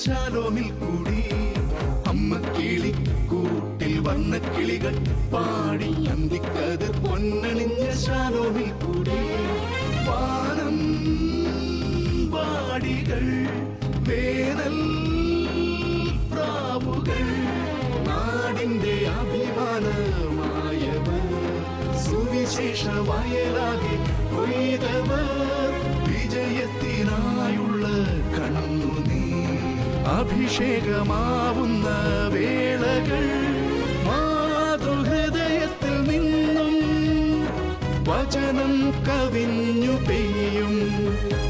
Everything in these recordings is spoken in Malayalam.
ശാലോമിൽ കൂടി അമ്മ കിളി കൂട്ടിൽ വർണ്ണ കിളികൾ പാടി അന്തിക്കത് പൊന്നണിഞ്ഞ ശാലോമിൽ കൂടി വാനം വാടികൾ വേനൽ പ്രാവുകൾ നാടിന്റെ അഭിമാനമായവർ സുവിശേഷ വയലാകെ കൊയ്തവർ വിജയത്തിനായുള്ള കണ്ണുനീർ അഭിഷേകമാവുന്ന വേളകൾ മാതൃഹൃദയത്തിൽ നിന്നും വചനം കവിഞ്ഞു പെയ്യും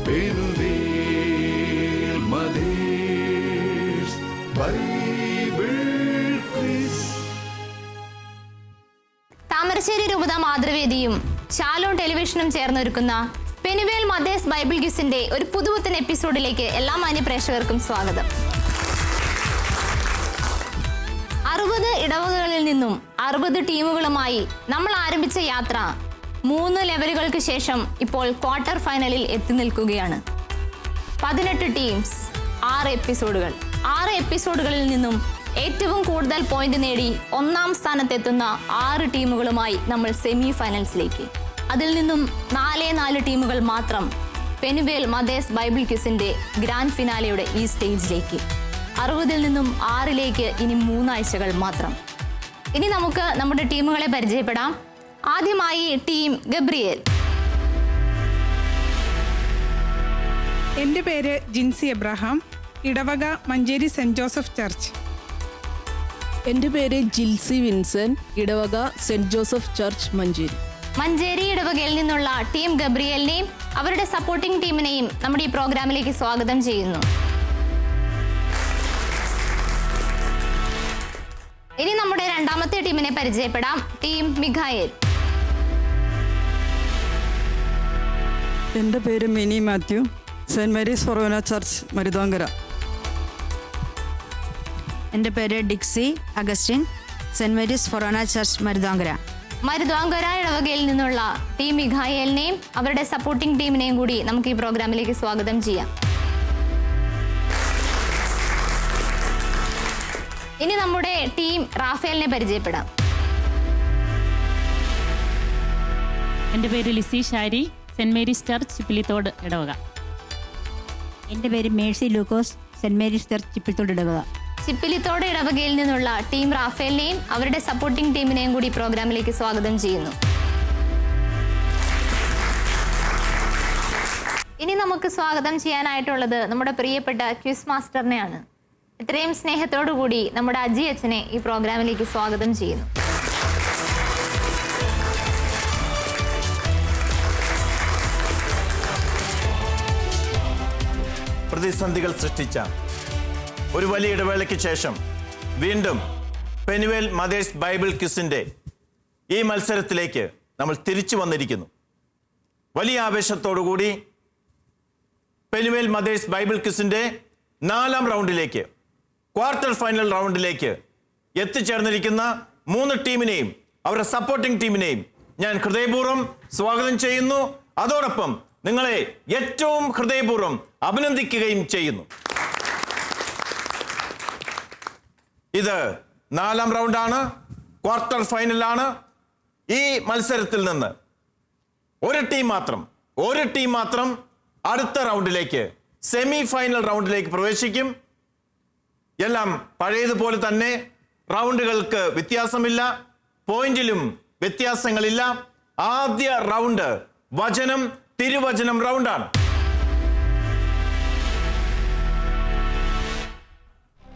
Peruvel mothers Bible quiz. Thamarassery രൂപത മാതൃവേദിയും ശാലോം ടെലിവിഷനും ചേർന്നൊരുക്കുന്ന പെനുവേൽ മദേഴ്സ് ബൈബിൾ ക്വിസിന്റെ ഒരു പുതുപുത്തൻ എപ്പിസോഡിലേക്ക് എല്ലാ മാന്യ പ്രേക്ഷകർക്കും സ്വാഗതം. 60 ഇടവകകളിൽ നിന്നും 60 ടീമുകളുമായി നമ്മൾ ആരംഭിച്ച യാത്ര 3 ലെവലുകൾക്ക് ശേഷം ഇപ്പോൾ ക്വാർട്ടർ ഫൈനലിൽ എത്തി നിൽക്കുകയാണ്. 18 ടീംസ്, 6 എപ്പിസോഡുകൾ. 6 എപ്പിസോഡുകളിൽ നിന്നും ഏറ്റവും കൂടുതൽ പോയിന്റ് നേടി 1ാം സ്ഥാനത്തെത്തുന്ന 6 ടീമുകളുമായി നമ്മൾ സെമി ഫൈനൽസിലേക്ക്. അതിൽ നിന്നും 4 ടീമുകൾ മാത്രം പെനുവേൽ മദേഴ്സ് ബൈബിൾ ക്വിസിന്റെ ഗ്രാൻഡ് ഫിനാലെയുടെ ഈ സ്റ്റേജിലേക്ക്. 60 നിന്നും 6ലേക്ക് ഇനി 3 ആഴ്ചകൾ മാത്രം. ഇനി നമുക്ക് നമ്മുടെ ടീമുകളെ പരിചയപ്പെടാം. ആദ്യമായി ടീം ഗബ്രിയേൽ. എൻ്റെ പേര് ജിൻസി എബ്രഹാം, ഇടവക മഞ്ചേരി സെന്റ് ജോസഫ് ചർച്ച്. എൻ്റെ പേര് ജിൽസി വിൻസെന്റ്, ഇടവക saint Joseph church Manjeri. Manjeri ഇടവകയിൽ നിന്നുള്ള ടീം ഗബ്രിയേലിനെയും അവരുടെ സപ്പോർട്ടിംഗ് ടീമിനെയും നമ്മുടെ ഈ പ്രോഗ്രാമിലേക്ക് സ്വാഗതം ചെയ്യുന്നു. ഇനി നമ്മുടെ രണ്ടാമത്തെ ടീമിനെ പരിചയപ്പെടാം. Team Mikhael. എൻ്റെ പേര് Mini Mathew, Saint Mary's Forane Church Maruthankara. എൻ്റെ പേര് Dixy Augustine, Saint Mary's Forane Church Maruthankara. Maruthankara ഇടവകയിൽ നിന്നുള്ള ടീം മിഖായേലിനെയും അവരുടെ സപ്പോർട്ടിംഗ് ടീമിനെയും കൂടി നമുക്ക് ഈ പ്രോഗ്രാമിലേക്ക് സ്വാഗതം ചെയ്യാം. ഇനി നമ്മുടെ ടീം റാഫേലിനെ പരിചയപ്പെടാം. എൻ്റെ പേര് Lissy Shari, saint Mary's church Chippilithodu ഇടവക. എൻ്റെ പേര് Mercy Lukose, saint Mary's church Chippilithodu ഇടവക. ചിപ്പിലിത്തോട് ഇടവകയിൽ നിന്നുള്ള ടീം റാഫേലിനെയും അവരുടെ സപ്പോർട്ടിംഗ് ടീമിനെയും കൂടി പ്രോഗ്രാമിലേക്ക് സ്വാഗതം ചെയ്യുന്നു. ഇനി നമുക്ക് സ്വാഗതം ചെയ്യാനായിട്ടുള്ളത് നമ്മുടെ പ്രിയപ്പെട്ട ക്വിസ് മാസ്റ്ററിനെയാണ്. ഇത്രയും സ്നേഹത്തോടു കൂടി നമ്മുടെ അജി അച്ഛനെ ഈ പ്രോഗ്രാമിലേക്ക് സ്വാഗതം ചെയ്യുന്നു. പ്രതിസന്ധികൾ സൃഷ്ടിച്ച ഒരു വലിയ ഇടവേളയ്ക്ക് ശേഷം വീണ്ടും പെനുവേൽ മദേഴ്സ് ബൈബിൾ ക്വിസിന്റെ ഈ മത്സരത്തിലേക്ക് നമ്മൾ തിരിച്ചു വന്നിരിക്കുന്നു. വലിയ ആവേശത്തോടുകൂടി പെനുവേൽ മദേഴ്സ് ബൈബിൾ ക്വിസിന്റെ 4ാം റൗണ്ടിലേക്ക്, ക്വാർട്ടർ ഫൈനൽ റൗണ്ടിലേക്ക് എത്തിച്ചേർന്നിരിക്കുന്ന 3 ടീമിനെയും അവരുടെ സപ്പോർട്ടിംഗ് ടീമിനെയും ഞാൻ ഹൃദയപൂർവ്വം സ്വാഗതം ചെയ്യുന്നു. അതോടൊപ്പം നിങ്ങളെ ഏറ്റവും ഹൃദയപൂർവ്വം അഭിനന്ദിക്കുകയും ചെയ്യുന്നു. ഇത് 4ാം റൗണ്ടാണ്, ക്വാർട്ടർ ഫൈനലാണ്. ഈ മത്സരത്തിൽ നിന്ന് ഒരു ടീം മാത്രം അടുത്ത റൗണ്ടിലേക്ക്, സെമി ഫൈനൽ റൗണ്ടിലേക്ക് പ്രവേശിക്കും. എല്ലാം പഴയതുപോലെ തന്നെ, റൗണ്ടുകൾക്ക് വ്യത്യാസമില്ല, പോയിന്റിലും വ്യത്യാസങ്ങളില്ല. ആദ്യ റൗണ്ട് വചനം തിരുവചനം റൗണ്ടാണ്.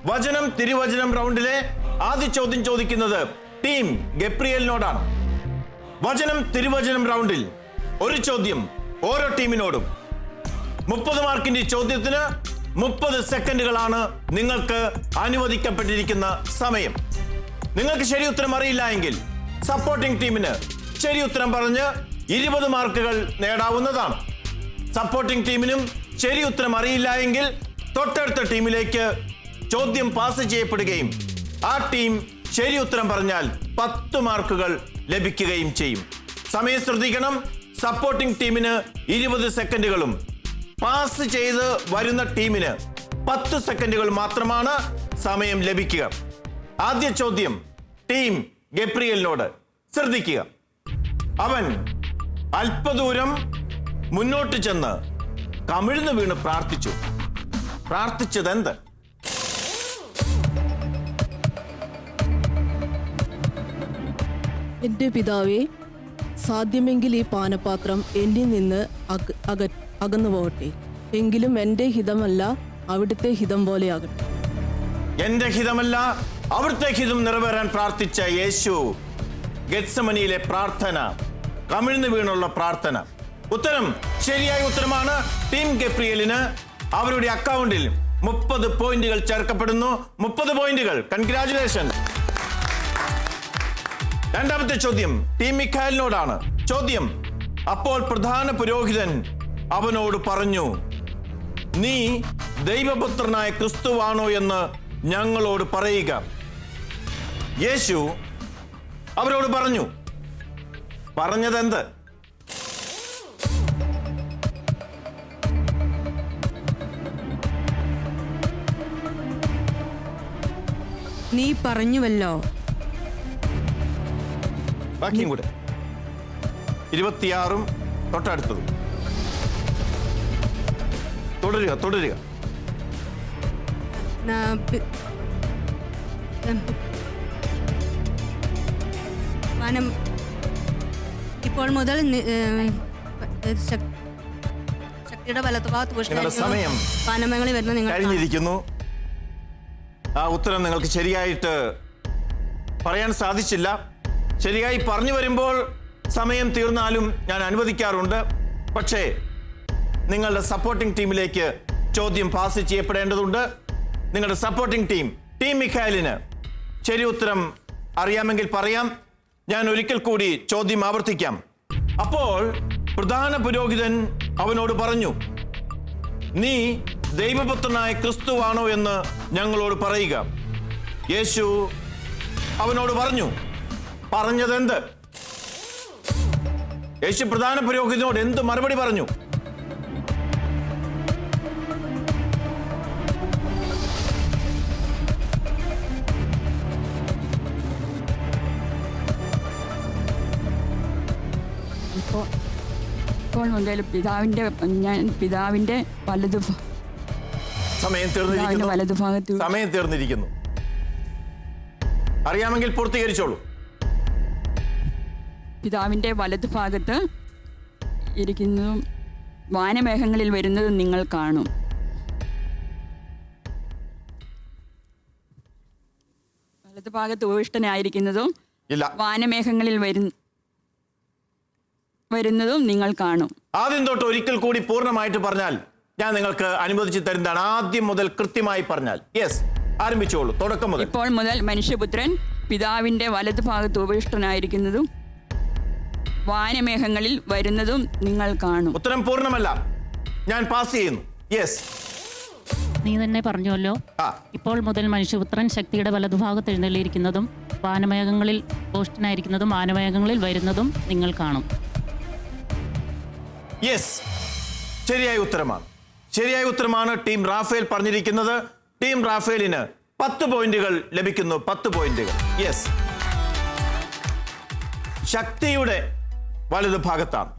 വചനം തിരുവചനം റൗണ്ടിലെ ആദ്യ ചോദ്യം ചോദിക്കുന്നത് ടീം ഗബ്രിയേലിനോടാണ്. വചനം തിരുവചനം റൗണ്ടിൽ ഒരു ചോദ്യം ഓരോ ടീമിനോടും. 30 മാർക്കിന്റെ ചോദ്യത്തിന് 30 സെക്കൻഡുകളാണ് നിങ്ങൾക്ക് അനുവദിക്കപ്പെട്ടിരിക്കുന്ന സമയം. നിങ്ങൾക്ക് ശരി ഉത്തരം അറിയില്ല എങ്കിൽ സപ്പോർട്ടിംഗ് ടീമിന് ശരി ഉത്തരം പറഞ്ഞ് 20 മാർക്കുകൾ നേടാവുന്നതാണ്. സപ്പോർട്ടിംഗ് ടീമിനും ശരി ഉത്തരം അറിയില്ല എങ്കിൽ തൊട്ടടുത്ത ടീമിലേക്ക് ചോദ്യം പാസ് ചെയ്യപ്പെടുകയും ആ ടീം ശരി ഉത്തരം പറഞ്ഞാൽ 10 മാർക്കുകൾ ലഭിക്കുകയും ചെയ്യും. സമയം ശ്രദ്ധിക്കണം. സപ്പോർട്ടിംഗ് ടീമിന് 20 സെക്കൻഡുകളും പാസ് ചെയ്ത് വരുന്ന ടീമിന് 10 സെക്കൻഡുകൾ മാത്രമാണ് സമയം ലഭിക്കുക. ആദ്യ ചോദ്യം ടീം ഗബ്രിയലിനോട്. ശ്രദ്ധിക്കുക. അവൻ അല്പദൂരം മുന്നോട്ട് ചെന്ന് കമിഴ്ന്നു വീണ് പ്രാർത്ഥിച്ചു. പ്രാർത്ഥിച്ചതെന്ത്? എൻ്റെ പിതാവേ, സാധ്യമെങ്കിൽ ഈ പാനപാത്രം എന്നിൽ നിന്ന് അകന്നു പോകട്ടെ. എങ്കിലും എൻ്റെ ഹിതമല്ല, അവിടുത്തെ ഹിതം പോലെയാകട്ടെ. എന്റെ ഹിതമല്ല, അവിടുത്തെ ഹിതം നിറവേറാൻ പ്രാർത്ഥിച്ച യേശു ഗെത്സമനിയിലെ പ്രാർത്ഥന, കമിഴ്ന്നു വീണുള്ള പ്രാർത്ഥന. ഉത്തരം ശരിയായ ഉത്തരമാണ്. ടീം ഗബ്രിയലിന് അവരുടെ അക്കൗണ്ടിൽ 30 പോയിന്റുകൾ ചേർക്കപ്പെടുന്നു. 30 പോയിന്റുകൾ. കൺഗ്രാറ്റുലേഷൻ. രണ്ടാമത്തെ ചോദ്യം ടീം മിഖായലിനോടാണ്. ചോദ്യം: അപ്പോൾ പ്രധാന പുരോഹിതൻ അവനോട് പറഞ്ഞു, നീ ദൈവപുത്രനായ ക്രിസ്തുവാണോ എന്ന് ഞങ്ങളോട് പറയുക. യേശു അവരോട് പറഞ്ഞു. പറഞ്ഞതെന്ത്? നീ പറഞ്ഞുവല്ലോ. ബാക്കിയും കൂടെ 26 തൊട്ടടുത്തത്. തുടരുക. ഇപ്പോൾ മുതൽ ശക്തിയുടെ വലത്തുഭാഗത്ത് സമയം പാനമേഖലയിൽ വരുന്ന നിങ്ങൾ കഴിഞ്ഞിരിക്കുന്നു. ആ ഉത്തരം നിങ്ങൾക്ക് ശരിയായിട്ട് പറയാൻ സാധിച്ചില്ല. ശരിയായി പറഞ്ഞു വരുമ്പോൾ സമയം തീർന്നാലും ഞാൻ അനുവദിക്കാറുണ്ട്. പക്ഷേ നിങ്ങളുടെ സപ്പോർട്ടിംഗ് ടീമിലേക്ക് ചോദ്യം പാസ് ചെയ്യപ്പെടേണ്ടതുണ്ട്. നിങ്ങളുടെ സപ്പോർട്ടിംഗ് ടീം മിഖായലിന് ശരി ഉത്തരം അറിയാമെങ്കിൽ പറയാം. ഞാൻ ഒരിക്കൽ കൂടി ചോദ്യം ആവർത്തിക്കാം. അപ്പോൾ പ്രധാന പുരോഹിതൻ അവനോട് പറഞ്ഞു, നീ ദൈവപുത്രനായ ക്രിസ്തുവാണോ എന്ന് ഞങ്ങളോട് പറയുക. യേശു അവനോട് പറഞ്ഞു. പറഞ്ഞതെന്ത്? യേശു പ്രധാന പുരോഹിതനോട് എന്ത് മറുപടി പറഞ്ഞു? ഇപ്പോൾ മുതൽ പിതാവിന്റെ സമയം തീർന്നിരിക്കുന്നു. അറിയാമെങ്കിൽ പൂർത്തീകരിച്ചോളൂ. പിതാവിന്റെ വലതുഭാഗത്ത് ഇരിക്കുന്നതും വാനമേഘങ്ങളിൽ വരുന്നതും നിങ്ങൾ കാണും. വലതുഭാഗത്ത് ഉപവിഷ്ടനായിരിക്കുന്നതും വാനമേഘങ്ങളിൽ വരുന്നതും നിങ്ങൾ കാണും. ആദ്യം തൊട്ട് ഒരിക്കൽ കൂടി പൂർണ്ണമായിട്ട് പറഞ്ഞാൽ ഞാൻ നിങ്ങൾക്ക് അനുവദിച്ചു തരുന്നതാണ്. ആദ്യം മുതൽ കൃത്യമായി പറഞ്ഞാൽ. യെസ്, ആരംഭിച്ചോളൂ. തുടക്കം മുതൽ. ഇപ്പോൾ മുതൽ മനുഷ്യപുത്രൻ പിതാവിന്റെ വലതുഭാഗത്ത് ഉപവിഷ്ടനായിരിക്കുന്നതും വാനമേഘങ്ങളിൽ വരുന്നതും നിങ്ങൾ കാണും. ഉത്തരം പൂർണ്ണമല്ല. ഞാൻ പാസ് ചെയ്യുന്നു. യെസ്, നീ തന്നെ പറഞ്ഞുവല്ലോ. ഇപ്പോൾ മുതൽ മനുഷ്യപുത്രൻ ശക്തിയുടെ വലതുഭാഗത്ത് എഴുന്നള്ളിയിരിക്കുന്നതും വാനമേഘങ്ങളിൽ പോസ്റ്റനായിരിക്കുന്നതും വാനമേഘങ്ങളിൽ വരുന്നതും നിങ്ങൾ കാണും. യെസ്, ശരിയായ ഉത്തരമാണ്. ടീം റാഫേൽ പറഞ്ഞിരിക്കുന്നത്. ടീം റാഫേലിന് 10 പോയിന്റുകൾ ലഭിക്കുന്നു. 10 പോയിന്റുകൾ. യെസ്, ശക്തിയുടെ വലതുഭാഗത്താണ്,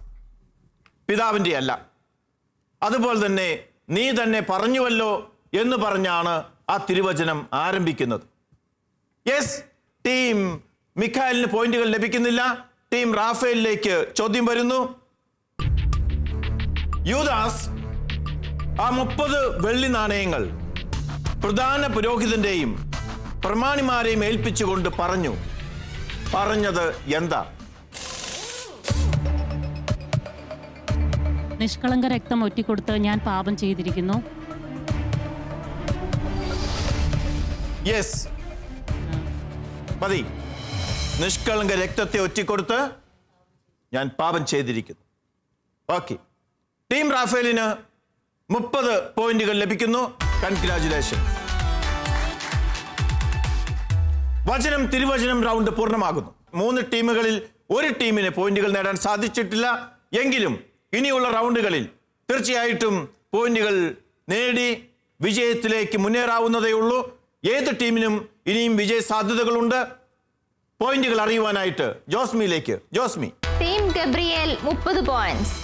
പിതാവിൻ്റെ അല്ല. അതുപോലെ തന്നെ നീ തന്നെ പറഞ്ഞുവല്ലോ എന്ന് പറഞ്ഞാണ് ആ തിരുവചനം ആരംഭിക്കുന്നത്. യെസ്, ടീം മിഖായലിന് പോയിന്റുകൾ ലഭിക്കുന്നില്ല. ടീം റാഫേലിലേക്ക് ചോദ്യം വരുന്നു. യൂദാസ് ആ 30 വെള്ളി നാണയങ്ങൾ പ്രധാന പുരോഹിതന്റെയും പ്രമാണിമാരെയും ഏൽപ്പിച്ചുകൊണ്ട് പറഞ്ഞത് എന്താ? നിഷ്കളങ്ക രക്തം ഒറ്റിക്കൊടുത്ത് ഞാൻ പാപം ചെയ്തിരിക്കുന്നു. യെസ്, മതി. നിഷ്കളങ്ക രക്തത്തെ ഒറ്റിക്കൊടുത്ത് ഞാൻ പാപം ചെയ്തിരിക്കുന്നു. ഓക്കെ, ടീം റാഫേലിന് 30 പോയിന്റുകൾ ലഭിക്കുന്നു. കൺഗ്രാറ്റുലേഷൻസ്. തിരുവചനം റൗണ്ട് പൂർണ്ണമാകുന്നു. 3 ടീമുകളിൽ ഒരു ടീമിന് പോയിന്റുകൾ നേടാൻ സാധിച്ചിട്ടില്ല. എങ്കിലും ഇനിയുള്ള റൗണ്ടുകളിൽ തീർച്ചയായിട്ടും പോയിന്റുകൾ നേടി വിജയത്തിലേക്ക് മുന്നേറാവുന്നതേ ഉള്ളൂ. ഏത് ടീമിനും ഇനിയും വിജയ സാധ്യതകളുണ്ട്. പോയിന്റുകൾ അറിയുവാനായിട്ട് ജോസ്മിയിലേക്ക്. Josmi. Team Gabriel 30 points.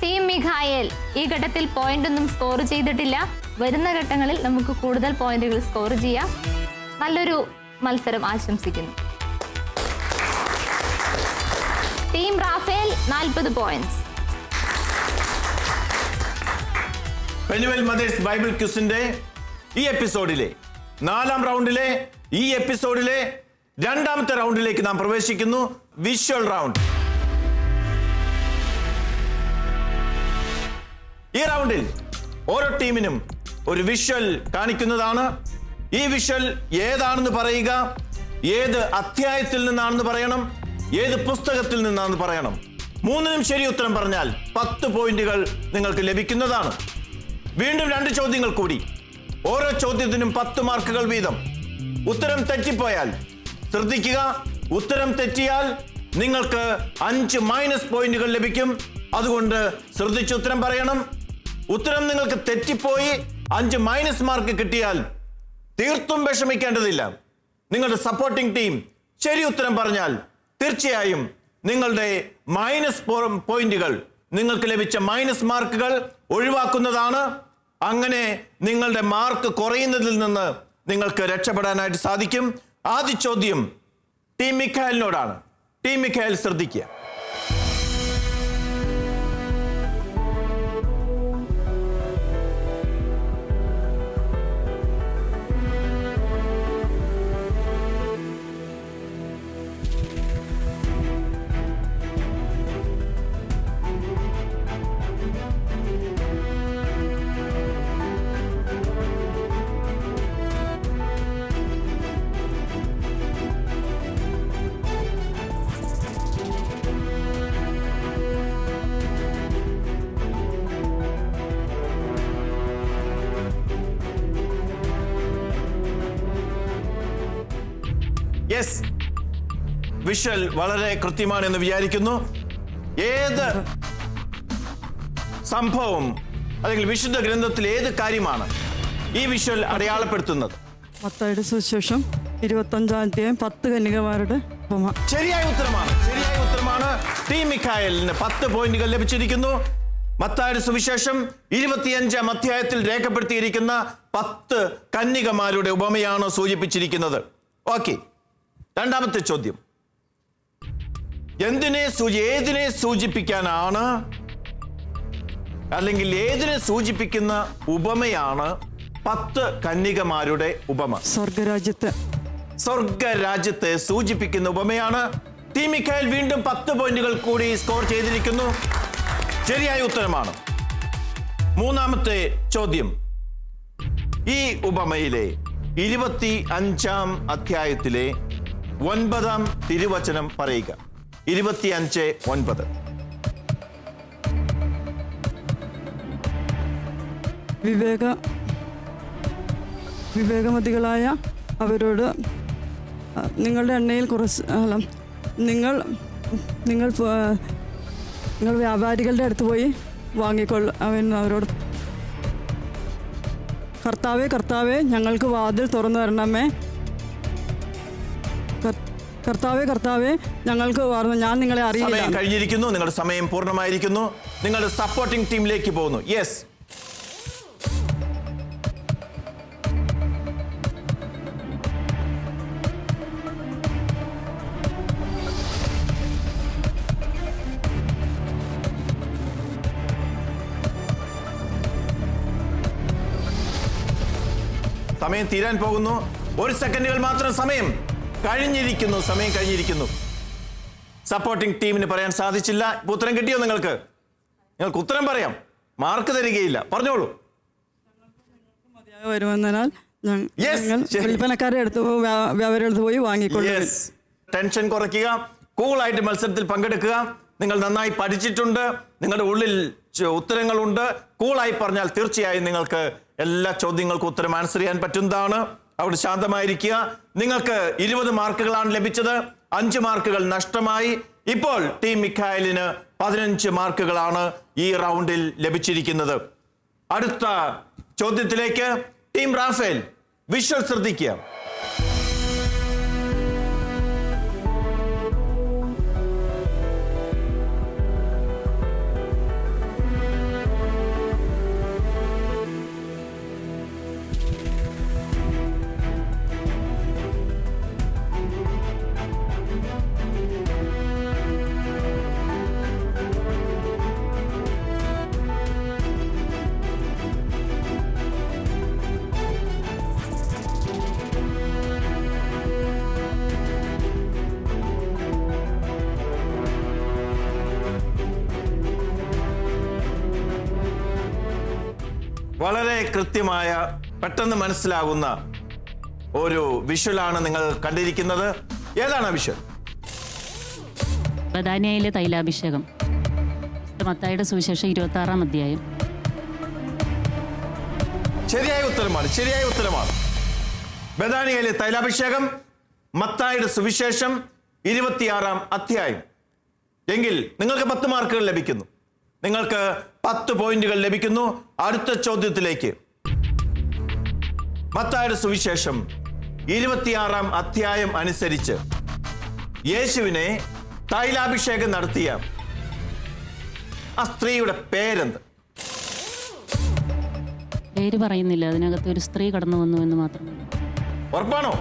Team Mikhael ഈ ഘട്ടത്തിൽ പോയിന്റ് ഒന്നും സ്കോർ ചെയ്തിട്ടില്ല. വരുന്ന ഘട്ടങ്ങളിൽ നമുക്ക് കൂടുതൽ പോയിന്റുകൾ സ്കോർ ചെയ്യാം. നല്ലൊരു മത്സരം ആശംസിക്കുന്നു. Team Raphael 40 points. Penuel Mothers Bible ക്വിസിന്റെ ഈ എപ്പിസോഡിലെ 4ാം റൗണ്ടിലെ ഈ എപ്പിസോഡിലെ 2ാമത്തെ റൗണ്ടിലേക്ക് നാം പ്രവേശിക്കുന്നു. Visual round. ഈ റൗണ്ടിൽ ഓരോ ടീമിനും ഒരു വിഷ്വൽ കാണിക്കുന്നതാണ്. ഈ വിഷ്വൽ ഏതാണെന്ന് പറയുക, ഏത് അധ്യായത്തിൽ നിന്നാണെന്ന് പറയണം, ഏത് പുസ്തകത്തിൽ നിന്നാണെന്ന് പറയണം. 3നും ശരി ഉത്തരം പറഞ്ഞാൽ 10 പോയിന്റുകൾ നിങ്ങൾക്ക് ലഭിക്കുന്നതാണ്. വീണ്ടും 2 ചോദ്യങ്ങൾ കൂടി. ഓരോ ചോദ്യത്തിനും 10 മാർക്കുകൾ വീതം. ഉത്തരം തെറ്റിപ്പോയാൽ ശ്രദ്ധിക്കുക, ഉത്തരം തെറ്റിയാൽ നിങ്ങൾക്ക് 5 മൈനസ് പോയിന്റുകൾ ലഭിക്കും. അതുകൊണ്ട് ശ്രദ്ധിച്ച് ഉത്തരം പറയണം. ഉത്തരം നിങ്ങൾക്ക് തെറ്റിപ്പോയി 5 മൈനസ് മാർക്ക് കിട്ടിയാൽ തീർത്തും വിഷമിക്കേണ്ടതില്ല. നിങ്ങളുടെ സപ്പോർട്ടിംഗ് ടീം ശരി ഉത്തരം പറഞ്ഞാൽ തീർച്ചയായും നിങ്ങളുടെ മൈനസ് പോയിന്റുകൾ, നിങ്ങൾക്ക് ലഭിച്ച മൈനസ് മാർക്കുകൾ ഒഴിവാക്കുന്നതാണ്. അങ്ങനെ നിങ്ങളുടെ മാർക്ക് കുറയുന്നതിൽ നിന്ന് നിങ്ങൾക്ക് രക്ഷപ്പെടാനായിട്ട് സാധിക്കും. ആദ്യ ചോദ്യം ടീം മിഖായലിനോടാണ്. ടീം മിഖായൽ ശ്രദ്ധിക്കുക. യെസ്, വിഷ്വൽ വളരെ കൃത്യമാണെന്ന് വിചാരിക്കുന്നു. ഏത് സംഭവം അല്ലെങ്കിൽ വിശുദ്ധ ഗ്രന്ഥത്തിൽ ഏത് കാര്യമാണ് ഈ വിഷ്വൽ അടയാളപ്പെടുത്തുന്നത്? മത്തായിയുടെ സുവിശേഷം 25-ാം അധ്യായം 10 കന്യകമാരുടെ ഉപമ. ശരിയായ ഉത്തരമാണ്. ശരിയായ ഉത്തരമാണ്. ടീം മിഖായലിന് 10 പോയിന്റുകൾ ലഭിച്ചിരിക്കുന്നു. മത്തായിയുടെ സുവിശേഷം 25-ാം അധ്യായത്തിൽ രേഖപ്പെടുത്തിയിരിക്കുന്ന 10 കന്യകമാരുടെ ഉപമയാണ് സൂചിപ്പിച്ചിരിക്കുന്നത്. ഓക്കെ, 2ാമത്തെ ചോദ്യം. ഏതിനെ സൂചിപ്പിക്കാനാണ് അല്ലെങ്കിൽ ഏതിനെ സൂചിപ്പിക്കുന്ന ഉപമയാണ് 10 കന്യകമാരുടെ ഉപമ? സ്വർഗരാജ്യത്തെ സൂചിപ്പിക്കുന്ന ഉപമയാണ്. ടീം മിഖായൽ വീണ്ടും 10 പോയിന്റുകൾ കൂടി സ്കോർ ചെയ്തിരിക്കുന്നു. ശരിയായ ഉത്തരമാണ്. 3ാമത്തെ ചോദ്യം. ഈ ഉപമയിലെ 25-ാം അധ്യായത്തിലെ 9-ാം തിരുവചനം പറയുക. 25:9. വിവേകമതികളായ അവരോട് നിങ്ങളുടെ എണ്ണയിൽ കുറച്ച് നിങ്ങൾ വ്യാപാരികളുടെ അടുത്ത് പോയി അവൻ അവരോട് കർത്താവേ ഞങ്ങൾക്ക് വാതിൽ തുറന്നു തരണമേ, കർത്താവേ ഞങ്ങൾക്ക് ഞാൻ നിങ്ങളെ അറിയില്ല. സമയം കഴിഞ്ഞിരിക്കുന്നു. നിങ്ങളുടെ സമയം പൂർണ്ണമായിരിക്കുന്നു. നിങ്ങളുടെ സപ്പോർട്ടിംഗ് ടീമിലേക്ക് പോകുന്നു. യെസ്, സമയം തീരാൻ പോകുന്നു. 1 സെക്കൻഡുകൾ മാത്രം സമയം കഴിഞ്ഞിരിക്കുന്നു. സപ്പോർട്ടിംഗ് ടീമിന് പറയാൻ സാധിച്ചില്ല. ഇപ്പൊ ഉത്തരം കിട്ടിയോ? നിങ്ങൾക്ക് ഉത്തരം പറയാം, മാർക്ക് തരികയില്ല. പറഞ്ഞോളൂ. വരുമെന്നാൽ വിൽപ്പനക്കാരെ അടുത്ത് പോയി വാങ്ങിക്കൊള്ളു. ടെൻഷൻ കുറയ്ക്കുക, കൂളായിട്ട് മത്സരത്തിൽ പങ്കെടുക്കുക. നിങ്ങൾ നന്നായി പഠിച്ചിട്ടുണ്ട്, നിങ്ങളുടെ ഉള്ളിൽ ഉത്തരങ്ങളുണ്ട്. കൂളായി പറഞ്ഞാൽ തീർച്ചയായും നിങ്ങൾക്ക് എല്ലാ ചോദ്യങ്ങൾക്കും ഉത്തരം ആൻസർ ചെയ്യാൻ പറ്റുന്നതാണ്. അവിടെ ശാന്തമായിരിക്കുക. നിങ്ങൾക്ക് 20 മാർക്കുകളാണ് ലഭിച്ചത്. 5 മാർക്കുകൾ നഷ്ടമായി. ഇപ്പോൾ ടീം മിഖായലിന് 15 മാർക്കുകളാണ് ഈ റൗണ്ടിൽ ലഭിച്ചിരിക്കുന്നത്. അടുത്ത ചോദ്യത്തിലേക്ക് ടീം റാഫേൽ വിഷ്വൽ ശ്രദ്ധിക്കുക. വളരെ കൃത്യമായ, പെട്ടെന്ന് മനസ്സിലാകുന്ന ഒരു വിഷ്വലാണ് നിങ്ങൾ കണ്ടിരിക്കുന്നത്. ഏതാണ് വിഷ്വൽ? ബഥാനിയയിലെ തൈലാഭിഷേകം. മത്തായിയുടെ സുവിശേഷം 26-ാം അധ്യായം. ശരിയായ ഉത്തരമാണ്. ബഥാനിയയിലെ തൈലാഭിഷേകം, മത്തായിയുടെ സുവിശേഷം 26-ാം അധ്യായം. എങ്കിൽ നിങ്ങൾക്ക് 10 മാർക്കുകൾ ലഭിക്കുന്നു. നിങ്ങൾക്ക് 10 പോയിന്റുകൾ ലഭിക്കുന്നു. അടുത്ത ചോദ്യത്തിലേക്ക്. മത്തായിയുടെ സുവിശേഷം 26-ാം അധ്യായം അനുസരിച്ച് യേശുവിനെ തൈലാഭിഷേകം നടത്തിയ ആ സ്ത്രീയുടെ പേരെന്ത്? പേര് പറയുന്നില്ല, അതിനകത്ത് ഒരു സ്ത്രീ കടന്നു വന്നു എന്ന് മാത്രമേ. ഉറപ്പാണോ?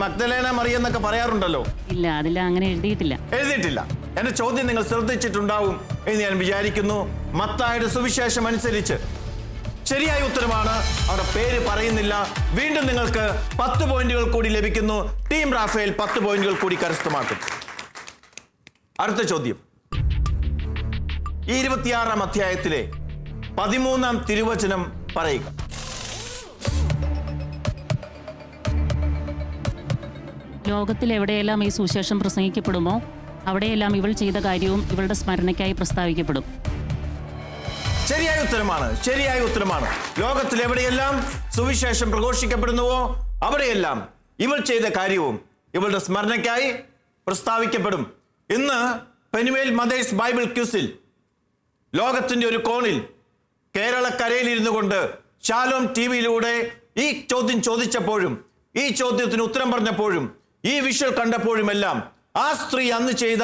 മഗ്ദലേന മറിയെന്നൊക്കെ പറയാറുണ്ടല്ലോ. ഇല്ല, അതിൽ അങ്ങനെ എഴുതിയിട്ടില്ല. എന്റെ ചോദ്യം നിങ്ങൾ ശ്രദ്ധിച്ചിട്ടുണ്ടാവും എന്ന് ഞാൻ വിചാരിക്കുന്നു. മത്തായിയുടെ സുവിശേഷം അനുസരിച്ച് ശരിയായ ഉത്തരമാണ്. അവിടെ പേര് പറയുന്നില്ല. വീണ്ടും നിങ്ങൾക്ക് 10 പോയിന്റുകൾ കൂടി ലഭിക്കുന്നു. ടീം റാഫേൽ 10 പോയിന്റുകൾ കൂടി കരസ്ഥമാക്കും. അടുത്ത ചോദ്യം. ഈ 26-ാം അധ്യായത്തിലെ 13-ാം തിരുവചനം പറയുക. ലോകത്തിൽ എവിടെയെല്ലാം ഈ സുവിശേഷം പ്രസംഗിക്കപ്പെടുമോ അവിടെയെല്ലാം ഇവൾ ചെയ്ത കാര്യവും ഇവളുടെ സ്മരണയ്ക്കായി പ്രസ്താവിക്കപ്പെടും. ശരിയായ ഉത്തരമാണ്. ലോകത്തിൽ എവിടെയെല്ലാം സുവിശേഷം പ്രഘോഷിക്കപ്പെടുന്നുവോ അവിടെയെല്ലാം ഇവൾ ചെയ്ത കാര്യവും ഇവളുടെ സ്മരണയ്ക്കായി പ്രസ്താവിക്കപ്പെടും. ഇന്ന് പെനുവേൽ മദേഴ്സ് ബൈബിൾ ക്യൂസിൽ ലോകത്തിന്റെ ഒരു കോണിൽ കേരളക്കരയിൽ ഇരുന്നു കൊണ്ട് ഷാലോം ടിവിയിലൂടെ ഈ ചോദ്യം ചോദിച്ചപ്പോഴും ഈ ചോദ്യത്തിന് ഉത്തരം പറഞ്ഞപ്പോഴും ഈ വിഷ്വൽ കണ്ടപ്പോഴുമെല്ലാം ആ സ്ത്രീ അന്ന് ചെയ്ത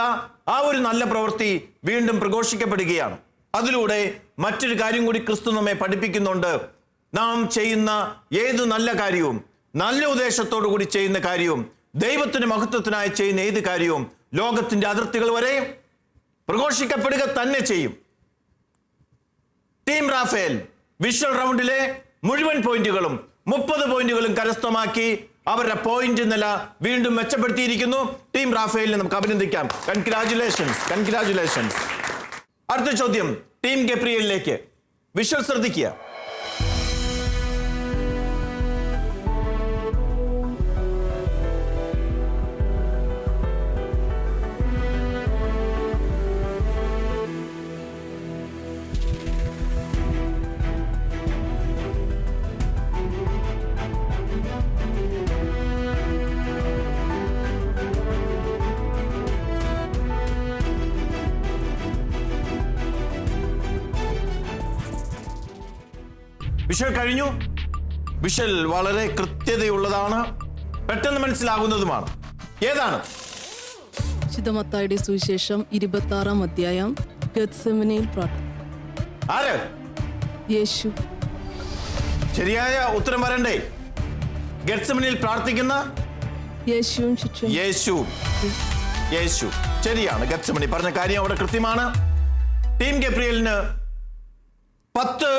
ആ ഒരു നല്ല പ്രവൃത്തി വീണ്ടും പ്രഘോഷിക്കപ്പെടുകയാണ്. അതിലൂടെ മറ്റൊരു കാര്യം കൂടി ക്രിസ്തു നമ്മെ പഠിപ്പിക്കുന്നുണ്ട്. നാം ചെയ്യുന്ന ഏതു നല്ല കാര്യവും, നല്ല ഉദ്ദേശത്തോടു കൂടി ചെയ്യുന്ന കാര്യവും, ദൈവത്തിന്റെ മഹത്വത്തിനായി ചെയ്യുന്ന ഏത് കാര്യവും ലോകത്തിന്റെ അതിർത്തികൾ വരെ പ്രഘോഷിക്കപ്പെടുക തന്നെ ചെയ്യും. ടീം റാഫേൽ വിഷ്വൽ റൗണ്ടിലെ മുഴുവൻ പോയിന്റുകളും 30 പോയിന്റുകളും കരസ്ഥമാക്കി അവരുടെ പോയിന്റ് നില വീണ്ടും മെച്ചപ്പെടുത്തിയിരിക്കുന്നു. ടീം റാഫേലിനെ നമുക്ക് അഭിനന്ദിക്കാം. കൺഗ്രാജുലേഷൻസ്. അടുത്ത ചോദ്യം ടീം ഗബ്രിയേലിലേക്ക്. വിഷ്വൽ ശ്രദ്ധിക്കുക. വിഷ്വൽ കഴിഞ്ഞു. വിഷ്വൽ വളരെ കൃത്യതയുള്ളതാണ്, പെട്ടെന്ന് മനസ്സിലാകുന്നതുമാണ്. ഏതാണ്? വിശുദ്ധ മത്തായിയുടെ സുവിശേഷം 26-ാം അധ്യായം. ഗെത്സെമനയിൽ ആര്? യേശു. ശരിയായ ഉത്തരം വരണ്ടേ? ഗെത്സെമനയിൽ പ്രാർത്ഥിക്കുന്ന യേശു. ശരിയാണ്. ഗെത്സെമനി പറഞ്ഞ കാര്യം അവിടെ കൃത്യമാണ്. ടീം ഗബ്രിയേലിന് 10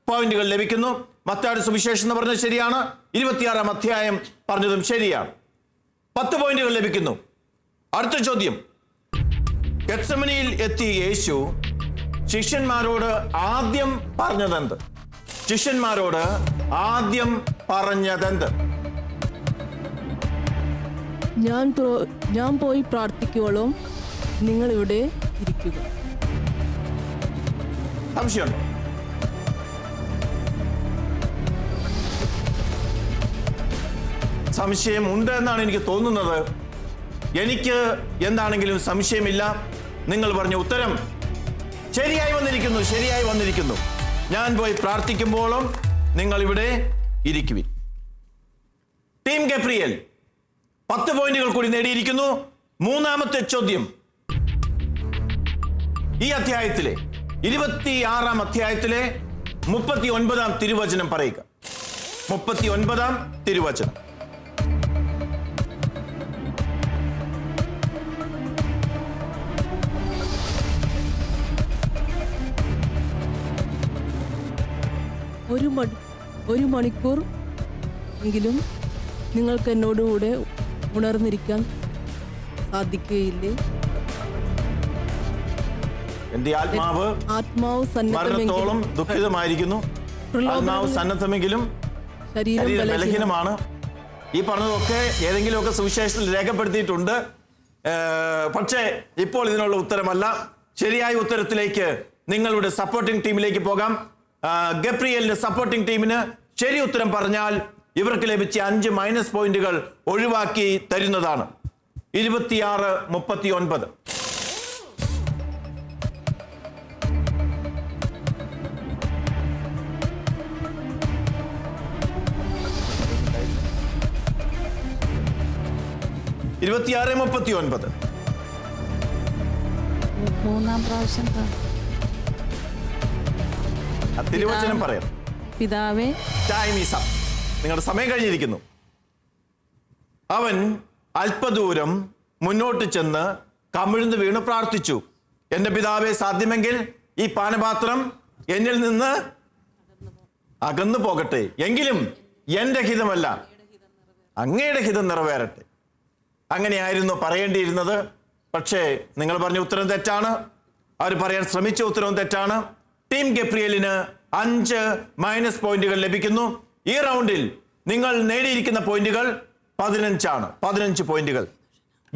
പോയിന്റുകൾ ലഭിക്കുന്നു. മത്തായിയുടെ സുവിശേഷം എന്ന് പറഞ്ഞത് ശരിയാണ്. 26-ാം അധ്യായം പറഞ്ഞതും ശരിയാണ്. 10 പോയിന്റുകൾ ലഭിക്കുന്നു. അടുത്ത ചോദ്യം. ഗെത്സെമനിയിൽ എത്തിയ യേശു ശിഷ്യന്മാരോട് ആദ്യം പറഞ്ഞതെന്ത്? ഞാൻ പോയി പ്രാർത്ഥിക്കുവോളം നിങ്ങൾ ഇവിടെ ഇരിക്കുക. സംശയമുണ്ടോ? സംശയം ഉണ്ട് എന്നാണ് എനിക്ക് തോന്നുന്നത്. എനിക്ക് എന്താണെങ്കിലും സംശയമില്ല, നിങ്ങൾ പറഞ്ഞ ഉത്തരം ശരിയായി വന്നിരിക്കുന്നു. ഞാൻ പോയി പ്രാർത്ഥിക്കുമ്പോഴും നിങ്ങൾ ഇവിടെ ഇരിക്കുവിൻ. ടീം ഗബ്രിയേൽ 10 പോയിന്റുകൾ കൂടി നേടിയിരിക്കുന്നു. മൂന്നാമത്തെ ചോദ്യം ഈ അധ്യായത്തിലെ 26-ാം അധ്യായത്തിലെ 39-ാം തിരുവചനം പറയുക. 39-ാം തിരുവചനം. ഒരു മണിക്കൂർ എങ്കിലും നിങ്ങൾക്ക് എന്നോടുകൂടെ ഉണർന്നിരിക്കാൻ സാധിക്കുകയില്ലേ? എന്റെ ആത്മാവ് മരണത്തോളം ദുഃഖിതമായിരിക്കുന്നു. ആത്മാവ് സന്നദ്ധമെങ്കിലും ശരീരം ബലഹീനമാണ്. ഈ പറഞ്ഞതൊക്കെ ഏതെങ്കിലുമൊക്കെ സുവിശേഷത്തിൽ രേഖപ്പെടുത്തിയിട്ടുണ്ട്. പക്ഷേ ഇപ്പോൾ ഇതിനുള്ള ഉത്തരമല്ല. ശരിയായ ഉത്തരത്തിലേക്ക് നിങ്ങളുടെ സപ്പോർട്ടിംഗ് ടീമിലേക്ക് പോകാം. ഗബ്രിയേലിന്റെ സപ്പോർട്ടിംഗ് ടീമിന് ശരി ഉത്തരം പറഞ്ഞാൽ ഇവർക്ക് ലഭിച്ച 5 മൈനസ് പോയിന്റുകൾ ഒഴിവാക്കി തരുന്നതാണ്. 26-39. മൂന്നാം പ്രാവശ്യം തിരുവചനം പറയാം. പിതാവേ, നിങ്ങളുടെ സമയം കഴിഞ്ഞിരിക്കുന്നു. അവൻ അല്പദൂരം മുന്നോട്ട് ചെന്ന് കമിഴ്ന്ന് വീണ് പ്രാർത്ഥിച്ചു, എന്റെ പിതാവേ, സാധ്യമെങ്കിൽ ഈ പാനപാത്രം എന്നിൽ നിന്ന് അകന്നു പോകട്ടെ, എങ്കിലും എന്റെ ഹിതമല്ല അങ്ങയുടെ ഹിതം നിറവേറട്ടെ. അങ്ങനെയായിരുന്നു പറയേണ്ടിയിരുന്നത്. പക്ഷേ നിങ്ങൾ പറഞ്ഞ ഉത്തരം തെറ്റാണ്. അവർ പറയാൻ ശ്രമിച്ച ഉത്തരവും തെറ്റാണ്. ടീം ഗബ്രിയേലിന് 5 മൈനസ് പോയിന്റുകൾ ലഭിക്കുന്നു. ഈ റൗണ്ടിൽ നിങ്ങൾ നേടിയിരിക്കുന്ന പോയിന്റുകൾ 15 ആണ്. 15 പോയിന്റുകൾ.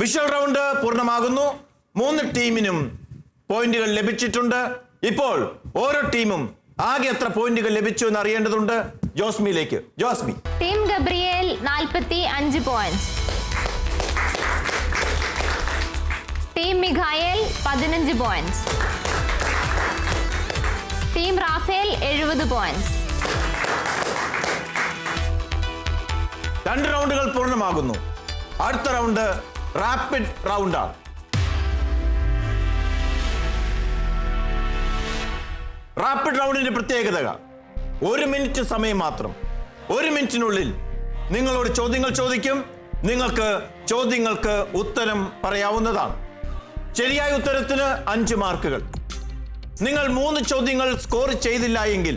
വിഷ്വൽ റൗണ്ട് പൂർണ്ണമാകുന്നു. 3 ടീമിനും പോയിന്റുകൾ ലഭിച്ചിട്ടുണ്ട്. ഇപ്പോൾ ഓരോ ടീമും ആകെ എത്ര പോയിന്റുകൾ ലഭിച്ചു എന്ന് അറിയേണ്ടതുണ്ട്. ജോസ്മിയിലേക്ക്. Josmi. Team Gabriel 45 points. Team Mikhael 15 points. Team Raphael 70 points. 2 റൗണ്ടുകൾ പൂർണ്ണമാകുന്നു. അടുത്ത റൗണ്ട് റാപ്പിഡ് റൗണ്ടാണ്. റാപ്പിഡ് റൗണ്ടിന്റെ പ്രത്യേകത 1 മിനിറ്റ് സമയം മാത്രം. 1 മിനിറ്റിനുള്ളിൽ നിങ്ങളോട് ചോദ്യങ്ങൾ ചോദിക്കും. നിങ്ങൾക്ക് ചോദ്യങ്ങൾക്ക് ഉത്തരം പറയാവുന്നതാണ്. ശരിയായ ഉത്തരത്തിന് 5 മാർക്കുകൾ. നിങ്ങൾ 3 ചോദ്യങ്ങൾ സ്കോർ ചെയ്തില്ല എങ്കിൽ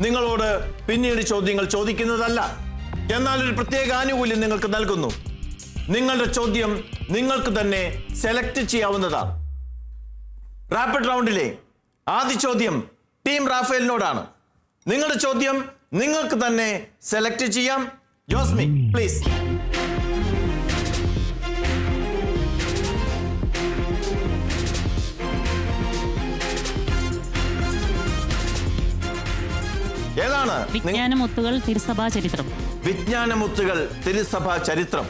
നിങ്ങളോട് പിന്നീട് ചോദ്യങ്ങൾ ചോദിക്കുന്നതല്ല. എന്നാൽ ഒരു പ്രത്യേക ആനുകൂല്യം നിങ്ങൾക്ക് നൽകുന്നു. നിങ്ങളുടെ ചോദ്യം നിങ്ങൾക്ക് തന്നെ സെലക്ട് ചെയ്യാവുന്നതാണ്. റാപ്പിഡ് റൗണ്ടിലെ ആദ്യ ചോദ്യം ടീം റാഫേലിനോടാണ്. നിങ്ങളുടെ ചോദ്യം നിങ്ങൾക്ക് തന്നെ സെലക്ട് ചെയ്യാം. ജോസ്മി, പ്ലീസ്. ഏതാണ്? വിജ്ഞാനമുത്തുകൾ തിരുസഭാ ചരിത്രം. വിജ്ഞാനമുത്തുകൾ തിരുസഭാ ചരിത്രം.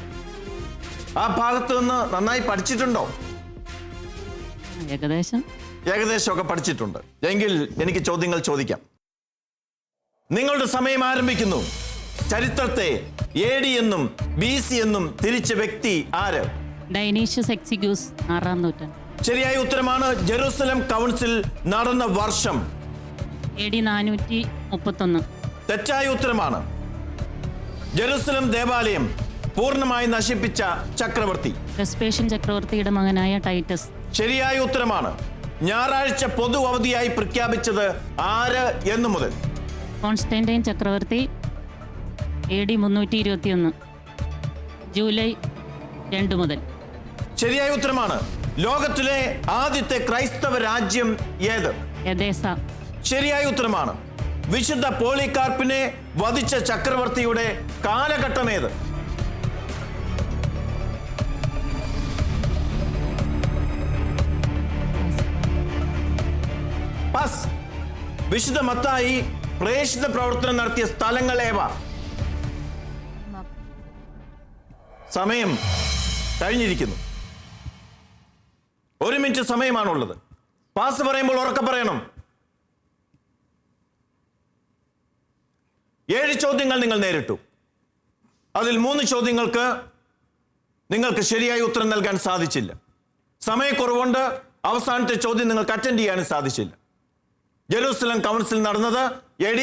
ആ ഭാഗത്ത് നിന്ന് നന്നായി പഠിച്ചിട്ടുണ്ടോ? ഏകദേശമൊക്കെ പഠിച്ചിട്ടുണ്ട്. എങ്കിൽ എനിക്ക് ചോദ്യങ്ങൾ ചോദിക്കാം. നിങ്ങളുടെ സമയം ആരംഭിക്കുന്നു. ചരിത്രത്തെ AD എന്നും BC എന്നും തിരിച്ച വ്യക്തി ആര്? ഡൈനീഷ്യസ് എക്സിക്യൂസ് 6-ാം നൂറ്റാണ്ട്. ശരിയായ ഉത്തരമാണ്. ജെറുസലം കൗൺസിൽ നടന്ന വർഷം AD 431. തെറ്റായ ഉത്തരമാണ്. ജെറുസലം ദേവാലയം പൂർണ്ണമായി നശിപ്പിച്ച ചക്രവർത്തി? വെസ്പേഷ്യൻ ചക്രവർത്തിയുടെ മകനായ ടൈറ്റസ്. ശരിയായ ഉത്തരമാണ്. ഞായറാഴ്ച പൊതു അവധിയായി പ്രഖ്യാപിച്ചത് ആര് എന്നു മുതൽ? കോൺസ്റ്റന്റൈൻ ചക്രവർത്തി AD 321 ജൂലൈ 2 മുതൽ. ശരിയായ ഉത്തരമാണ്. ലോകത്തിലെ ആദ്യത്തെ ക്രൈസ്തവ രാജ്യം ഏത്? എദേസ. ശരിയായ ഉത്തരമാണ്. വിശുദ്ധ പോളികാർപ്പിനെ വധിച്ച ചക്രവർത്തിയുടെ കാലഘട്ടം ഏത്? പാസ്. വിശുദ്ധ മത്തായി പ്രേക്ഷിത പ്രവർത്തനം നടത്തിയ സ്ഥലങ്ങൾ ഏവ? സമയം കഴിഞ്ഞിരിക്കുന്നു. 1 മിനിറ്റ് സമയമാണുള്ളത്. പാസ് പറയുമ്പോൾ ഉറക്കെ പറയണം. 7 ചോദ്യങ്ങൾ നിങ്ങൾ നേരിട്ടു. അതിൽ 3 ചോദ്യങ്ങൾക്ക് നിങ്ങൾക്ക് ശരിയായ ഉത്തരം നൽകാൻ സാധിച്ചില്ല. സമയക്കുറവുകൊണ്ട് അവസാനത്തെ ചോദ്യം നിങ്ങൾക്ക് അറ്റൻഡ് ചെയ്യാനും സാധിച്ചില്ല. ജെറൂസലം കൗൺസിൽ നടന്നത് AD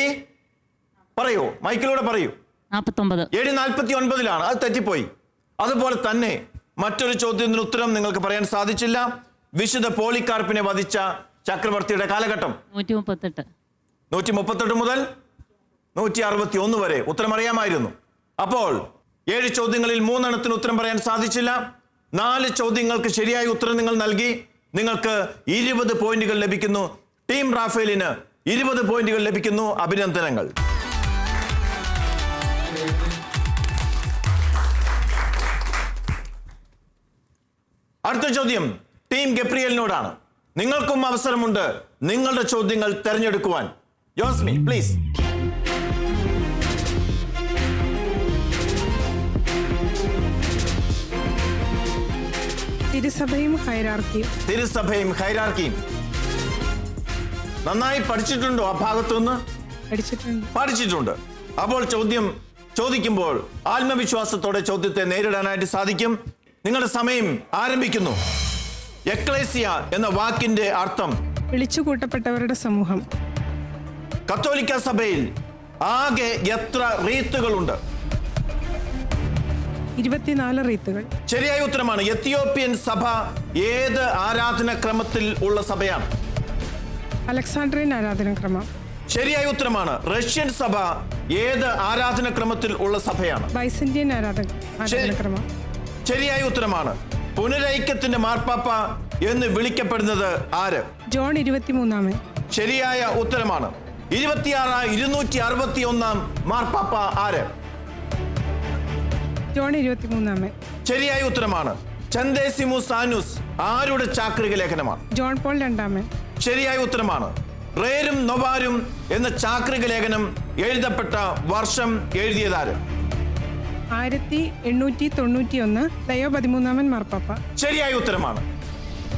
പറയൂ, മൈക്കിലൂടെ പറയൂ. 49. AD 49-ലാണ്. അത് തെറ്റിപ്പോയി. അതുപോലെ തന്നെ മറ്റൊരു ചോദ്യത്തിന് ഉത്തരം നിങ്ങൾക്ക് പറയാൻ സാധിച്ചില്ല. വിശുദ്ധ പോളികാർപ്പിനെ വധിച്ച ചക്രവർത്തിയുടെ കാലഘട്ടം 138. 138 മുതൽ 161 വരെ ഉത്തരം അറിയാമായിരുന്നു. അപ്പോൾ 7 ചോദ്യങ്ങളിൽ 3 എണ്ണത്തിന് ഉത്തരം പറയാൻ സാധിച്ചില്ല. 4 ചോദ്യങ്ങൾക്ക് ശരിയായ ഉത്തരം നിങ്ങൾ നൽകി. നിങ്ങൾക്ക് 20 പോയിന്റുകൾ ലഭിക്കുന്നു. ടീം റാഫേലിന് 20 പോയിന്റുകൾ ലഭിക്കുന്നു. അഭിനന്ദനങ്ങൾ. അടുത്ത ചോദ്യം ടീം ഗബ്രിയലിനോടാണ്. നിങ്ങൾക്കും അവസരമുണ്ട് നിങ്ങളുടെ ചോദ്യങ്ങൾ തെരഞ്ഞെടുക്കുവാൻ. യോസ്മി പ്ലീസ്. തിരുസഭയും ഹൈറാർക്കിയും. തിരുസഭയും ഹൈറാർക്കിയും നന്നായി പഠിച്ചിട്ടുണ്ടോ? ആ ഭാഗത്തുനിന്ന് പഠിച്ചിട്ടുണ്ട്. അപ്പോൾ ചോദ്യം ചോദിക്കുമ്പോൾ ആത്മവിശ്വാസത്തോടെ ചോദ്യത്തെ നേരിടാനായിട്ട് സാധിക്കും. നിങ്ങളുടെ സമയം ആരംഭിക്കുന്നു. എക്ലേസിയ എന്ന വാക്കിന്റെ അർത്ഥം വിളിച്ചുകൂട്ടപ്പെട്ടവരുടെ സമൂഹം. കത്തോലിക്ക സഭയിൽ ആകെ എത്ര റീത്തുകളുണ്ട്? 24 റീത്തുകൾ. ശരിയായ ഉത്തരമാണ്. എത്യോപ്യൻ സഭ ഏത് ആരാധനാക്രമത്തിൽ ഉള്ള സഭയാണ്? അലക്സാണ്ട്രിയൻ ആരാധനാക്രമം. ശരിയായ ഉത്തരമാണ്. റഷ്യൻ സഭ ഏത് ആരാധനാക്രമത്തിൽ ഉള്ള സഭയാണ്? ബൈസന്റിയൻ ആരാധനാക്രമം. ശരിയായ ഉത്തരമാണ്. പുനരൈക്യത്തിന്റെ മാർപ്പാപ്പ എന്ന് വിളിക്കപ്പെടുന്നത് ആര്? ജോൺ 23. ശരിയായ ഉത്തരമാണ്. 261 മാർപ്പാപ്പ ആര്? ജോൺ 23. ശരിയായ ഉത്തരമാണ്. ചന്ദേസിമുസ് ആനുസ് ആരുടെ ചാക്രിക ലേഖനമാണ്? John Paul 2. ശരിയായ ഉത്തരമാണ്. റേരും നൊവാരും എന്ന ചാക്രിക ലേഖനം എഴുതപ്പെട്ട വർഷം എഴുതിയതാര്? 1891 ലയോ 13 മാർപ്പാപ്പ. ശരിയായ ഉത്തരമാണ്.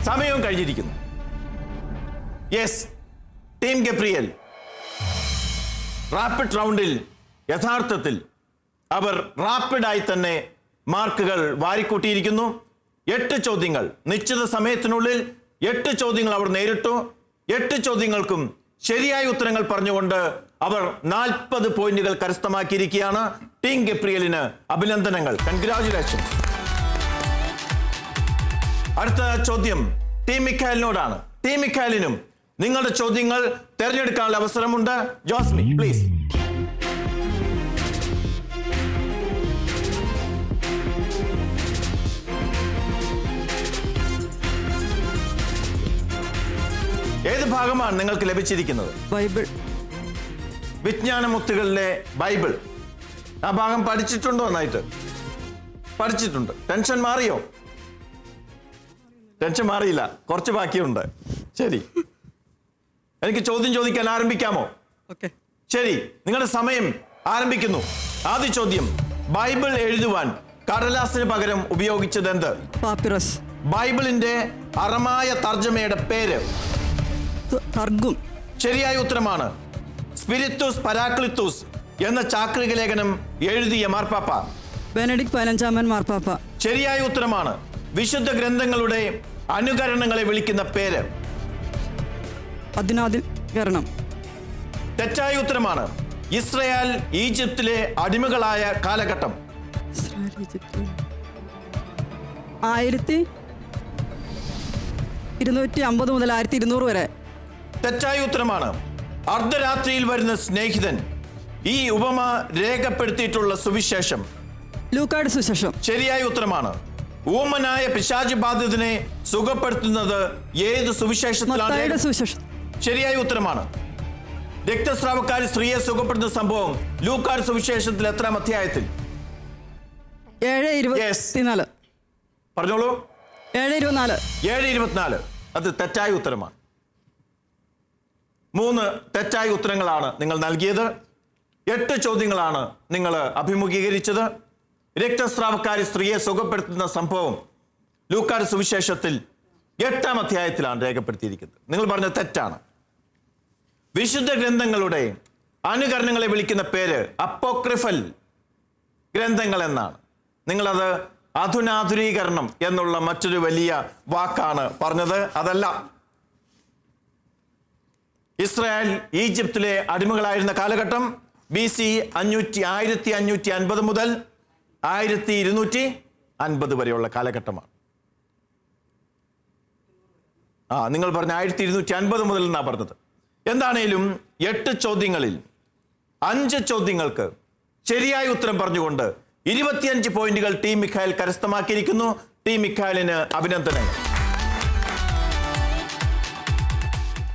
സമയവും കഴിഞ്ഞിരിക്കുന്നു. യെസ്, ടീം ഗബ്രിയേൽ റാപ്പിഡ് റൗണ്ടിൽ യഥാർത്ഥത്തിൽ അവർ റാപ്പിഡായി തന്നെ മാർക്കുകൾ വാരിക്കൂട്ടിയിരിക്കുന്നു. 8 ചോദ്യങ്ങൾ നിശ്ചിത സമയത്തിനുള്ളിൽ 8 ചോദ്യങ്ങൾ അവർ നേരിട്ടു. 8 ചോദ്യങ്ങൾക്കും ശരിയായ ഉത്തരങ്ങൾ പറഞ്ഞുകൊണ്ട് അവർ 40 പോയിന്റുകൾ കരസ്ഥമാക്കിയിരിക്കുകയാണ്. ടീം ഗബ്രിയേലിന് അഭിനന്ദനങ്ങൾ. കൺഗ്രാറ്റുലേഷൻസ്. അടുത്ത ചോദ്യം ടീം മിഖായലിനോടാണ്. ടീം മിഖായലിനും നിങ്ങളുടെ ചോദ്യങ്ങൾ തെരഞ്ഞെടുക്കാനുള്ള അവസരമുണ്ട്. ജോസ്മി പ്ലീസ്. ഏത് ഭാഗമാണ് നിങ്ങൾക്ക് ലഭിച്ചിരിക്കുന്നത്? ബൈബിൾ. വിജ്ഞാനമുത്തുകളിലെ ബൈബിൾ. ആ ഭാഗം പഠിച്ചിട്ടുണ്ടോ? നന്നായിട്ട് പഠിച്ചിട്ടുണ്ട്. ടെൻഷൻ മാറിയോ? ടെൻഷൻ മാറിയില്ല, കുറച്ച് ബാക്കിയുണ്ട്. ശരി, എനിക്ക് ചോദ്യം ചോദിക്കാൻ ആരംഭിക്കാമോ? ഓക്കെ. ശരി, നിങ്ങളുടെ സമയം ആരംഭിക്കുന്നു. ആദ്യ ചോദ്യം, ബൈബിൾ എഴുതുവാൻ കടലാസിന് പകരം ഉപയോഗിച്ചത് എന്ത്? പാപ്പിറസ്. ബൈബിളിന്റെ അറമായ തർജ്ജമയുടെ പേര്? തർഗും. ശരിയായ ഉത്തരമാണ്. സ്പിരിത്തുസ് പരാക്ലിത്തുസ് എന്ന ചാക്രിക ലേഖനം എഴുതിയ മാർപ്പാപ്പ? ബെനഡിക്ട് 15 മാർപ്പാപ്പ. ശരിയായ ഉത്തരമാണ്. വിശുദ്ധ ഗ്രന്ഥങ്ങളുടെ അനുകരണങ്ങളെ വിളിക്കുന്ന പേര്? അതിനാധികരണം. തെറ്റായ ഉത്തരമാണ്. ഇസ്രയേൽ ഈജിപ്തിലെ അടിമകളായ കാലഘട്ടം? 1250 മുതൽ 1200 വരെ. തെറ്റായ ഉത്തരമാണ്. അർദ്ധരാത്രിയിൽ വരുന്ന സ്നേഹിതൻ ഈ ഉപമ രേഖപ്പെടുത്തിയിട്ടുള്ള സുവിശേഷം? ലൂക്കായുടെ സുവിശേഷം. ശരിയായ ഉത്തരമാണ്. ഊമനായ പിശാച് ബാധിതനെ സുഖപ്പെടുത്തുന്നത് ഏത് സുവിശേഷത്തിലാണ്? മത്തായിയുടെ സുവിശേഷം. ശരിയായ ഉത്തരമാണ്. രക്തസ്രാവക്കാരി സ്ത്രീയെ സുഖപ്പെടുത്തുന്ന സംഭവം ലൂക്കായുടെ സുവിശേഷത്തിൽ എത്രാം അധ്യായത്തിൽ? 7:24. പറഞ്ഞോളൂ. 7:24. 7:24. അത് തെറ്റായ ഉത്തരമാണ്. 3 തെറ്റായ ഉത്തരങ്ങളാണ് നിങ്ങൾ നൽകിയത്. 8 ചോദ്യങ്ങളാണ് നിങ്ങൾ അഭിമുഖീകരിച്ചത്. രക്തസ്രാവക്കാരി സ്ത്രീയെ സുഖപ്പെടുത്തുന്ന സംഭവം ലൂക്കായുടെ സുവിശേഷത്തിൽ 8-ാം അധ്യായത്തിലാണ് രേഖപ്പെടുത്തിയിരിക്കുന്നത്. നിങ്ങൾ പറഞ്ഞത് തെറ്റാണ്. വിശുദ്ധ ഗ്രന്ഥങ്ങളുടെ അനുകരണങ്ങളെ വിളിക്കുന്ന പേര് അപ്പോക്രിഫൽ ഗ്രന്ഥങ്ങൾ എന്നാണ്. നിങ്ങളത് അധുനാധുരീകരണം എന്നുള്ള മറ്റൊരു വലിയ വാക്കാണ് പറഞ്ഞത്. അതല്ല. ഇസ്രായേൽ ഈജിപ്തിലെ അടിമകളായിരുന്ന കാലഘട്ടം BC 1550 മുതൽ 1250 വരെയുള്ള കാലഘട്ടമാണ്. നിങ്ങൾ പറഞ്ഞ 1250 മുതൽ എന്നാണ് പറഞ്ഞത്. എന്താണേലും 8 ചോദ്യങ്ങളിൽ 5 ചോദ്യങ്ങൾക്ക് ശരിയായ ഉത്തരം പറഞ്ഞുകൊണ്ട് 25 പോയിന്റുകൾ ടീം മിഖായൽ കരസ്ഥമാക്കിയിരിക്കുന്നു. ടീം മിഖായലിന് അഭിനന്ദനങ്ങൾ.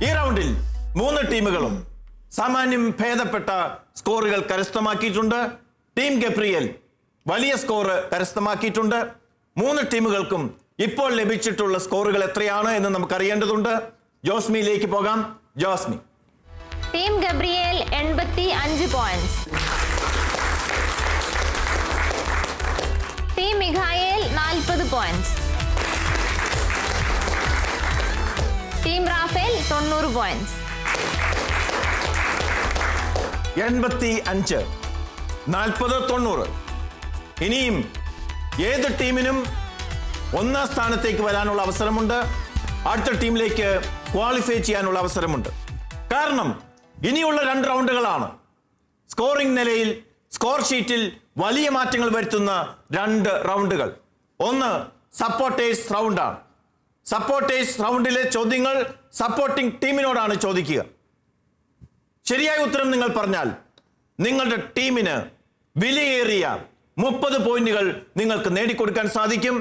ഈ റൗണ്ടിൽ 3 ടീമുകളും സാമാന്യം ഭേദപ്പെട്ട സ്കോറുകൾ കരസ്ഥമാക്കിയിട്ടുണ്ട്. ടീം ഗബ്രിയേൽ വലിയ സ്കോർ കരസ്ഥമാക്കിയിട്ടുണ്ട്. 3 ടീമുകൾക്കും ഇപ്പോൾ ലഭിച്ചിട്ടുള്ള സ്കോറുകൾ എത്രയാണ് എന്ന് നമുക്കറിയേണ്ടതുണ്ട്. ജോസ്മിയിലേക്ക് പോകാം. Josmi. Team Gabriel 85 points, team Mikhael 40 points, team Raphael 90 points. 85, 40, 90. ഇനിയും ഏത് ടീമിനും 1-ാം സ്ഥാനത്തേക്ക് വരാനുള്ള അവസരമുണ്ട്. അടുത്ത ടീമിലേക്ക് ക്വാളിഫൈ ചെയ്യാനുള്ള അവസരമുണ്ട്. കാരണം ഇനിയുള്ള 2 റൗണ്ടുകളാണ് സ്കോറിംഗ് നിലയിൽ, സ്കോർ ഷീറ്റിൽ വലിയ മാറ്റങ്ങൾ വരുത്തുന്ന 2 റൗണ്ടുകൾ. ഒന്ന് സപ്പോർട്ടേഴ്സ് റൗണ്ടാണ്. സപ്പോർട്ടേഴ്സ് റൗണ്ടിലെ ചോദ്യങ്ങൾ സപ്പോർട്ടിംഗ് ടീമിനോടാണ് ചോദിക്കുക. ശരിയായ ഉത്തരം നിങ്ങൾ പറഞ്ഞാൽ നിങ്ങളുടെ ടീമിന് വിലയേറിയ 30 പോയിന്റുകൾ നിങ്ങൾക്ക് നേടിക്കൊടുക്കാൻ സാധിക്കും.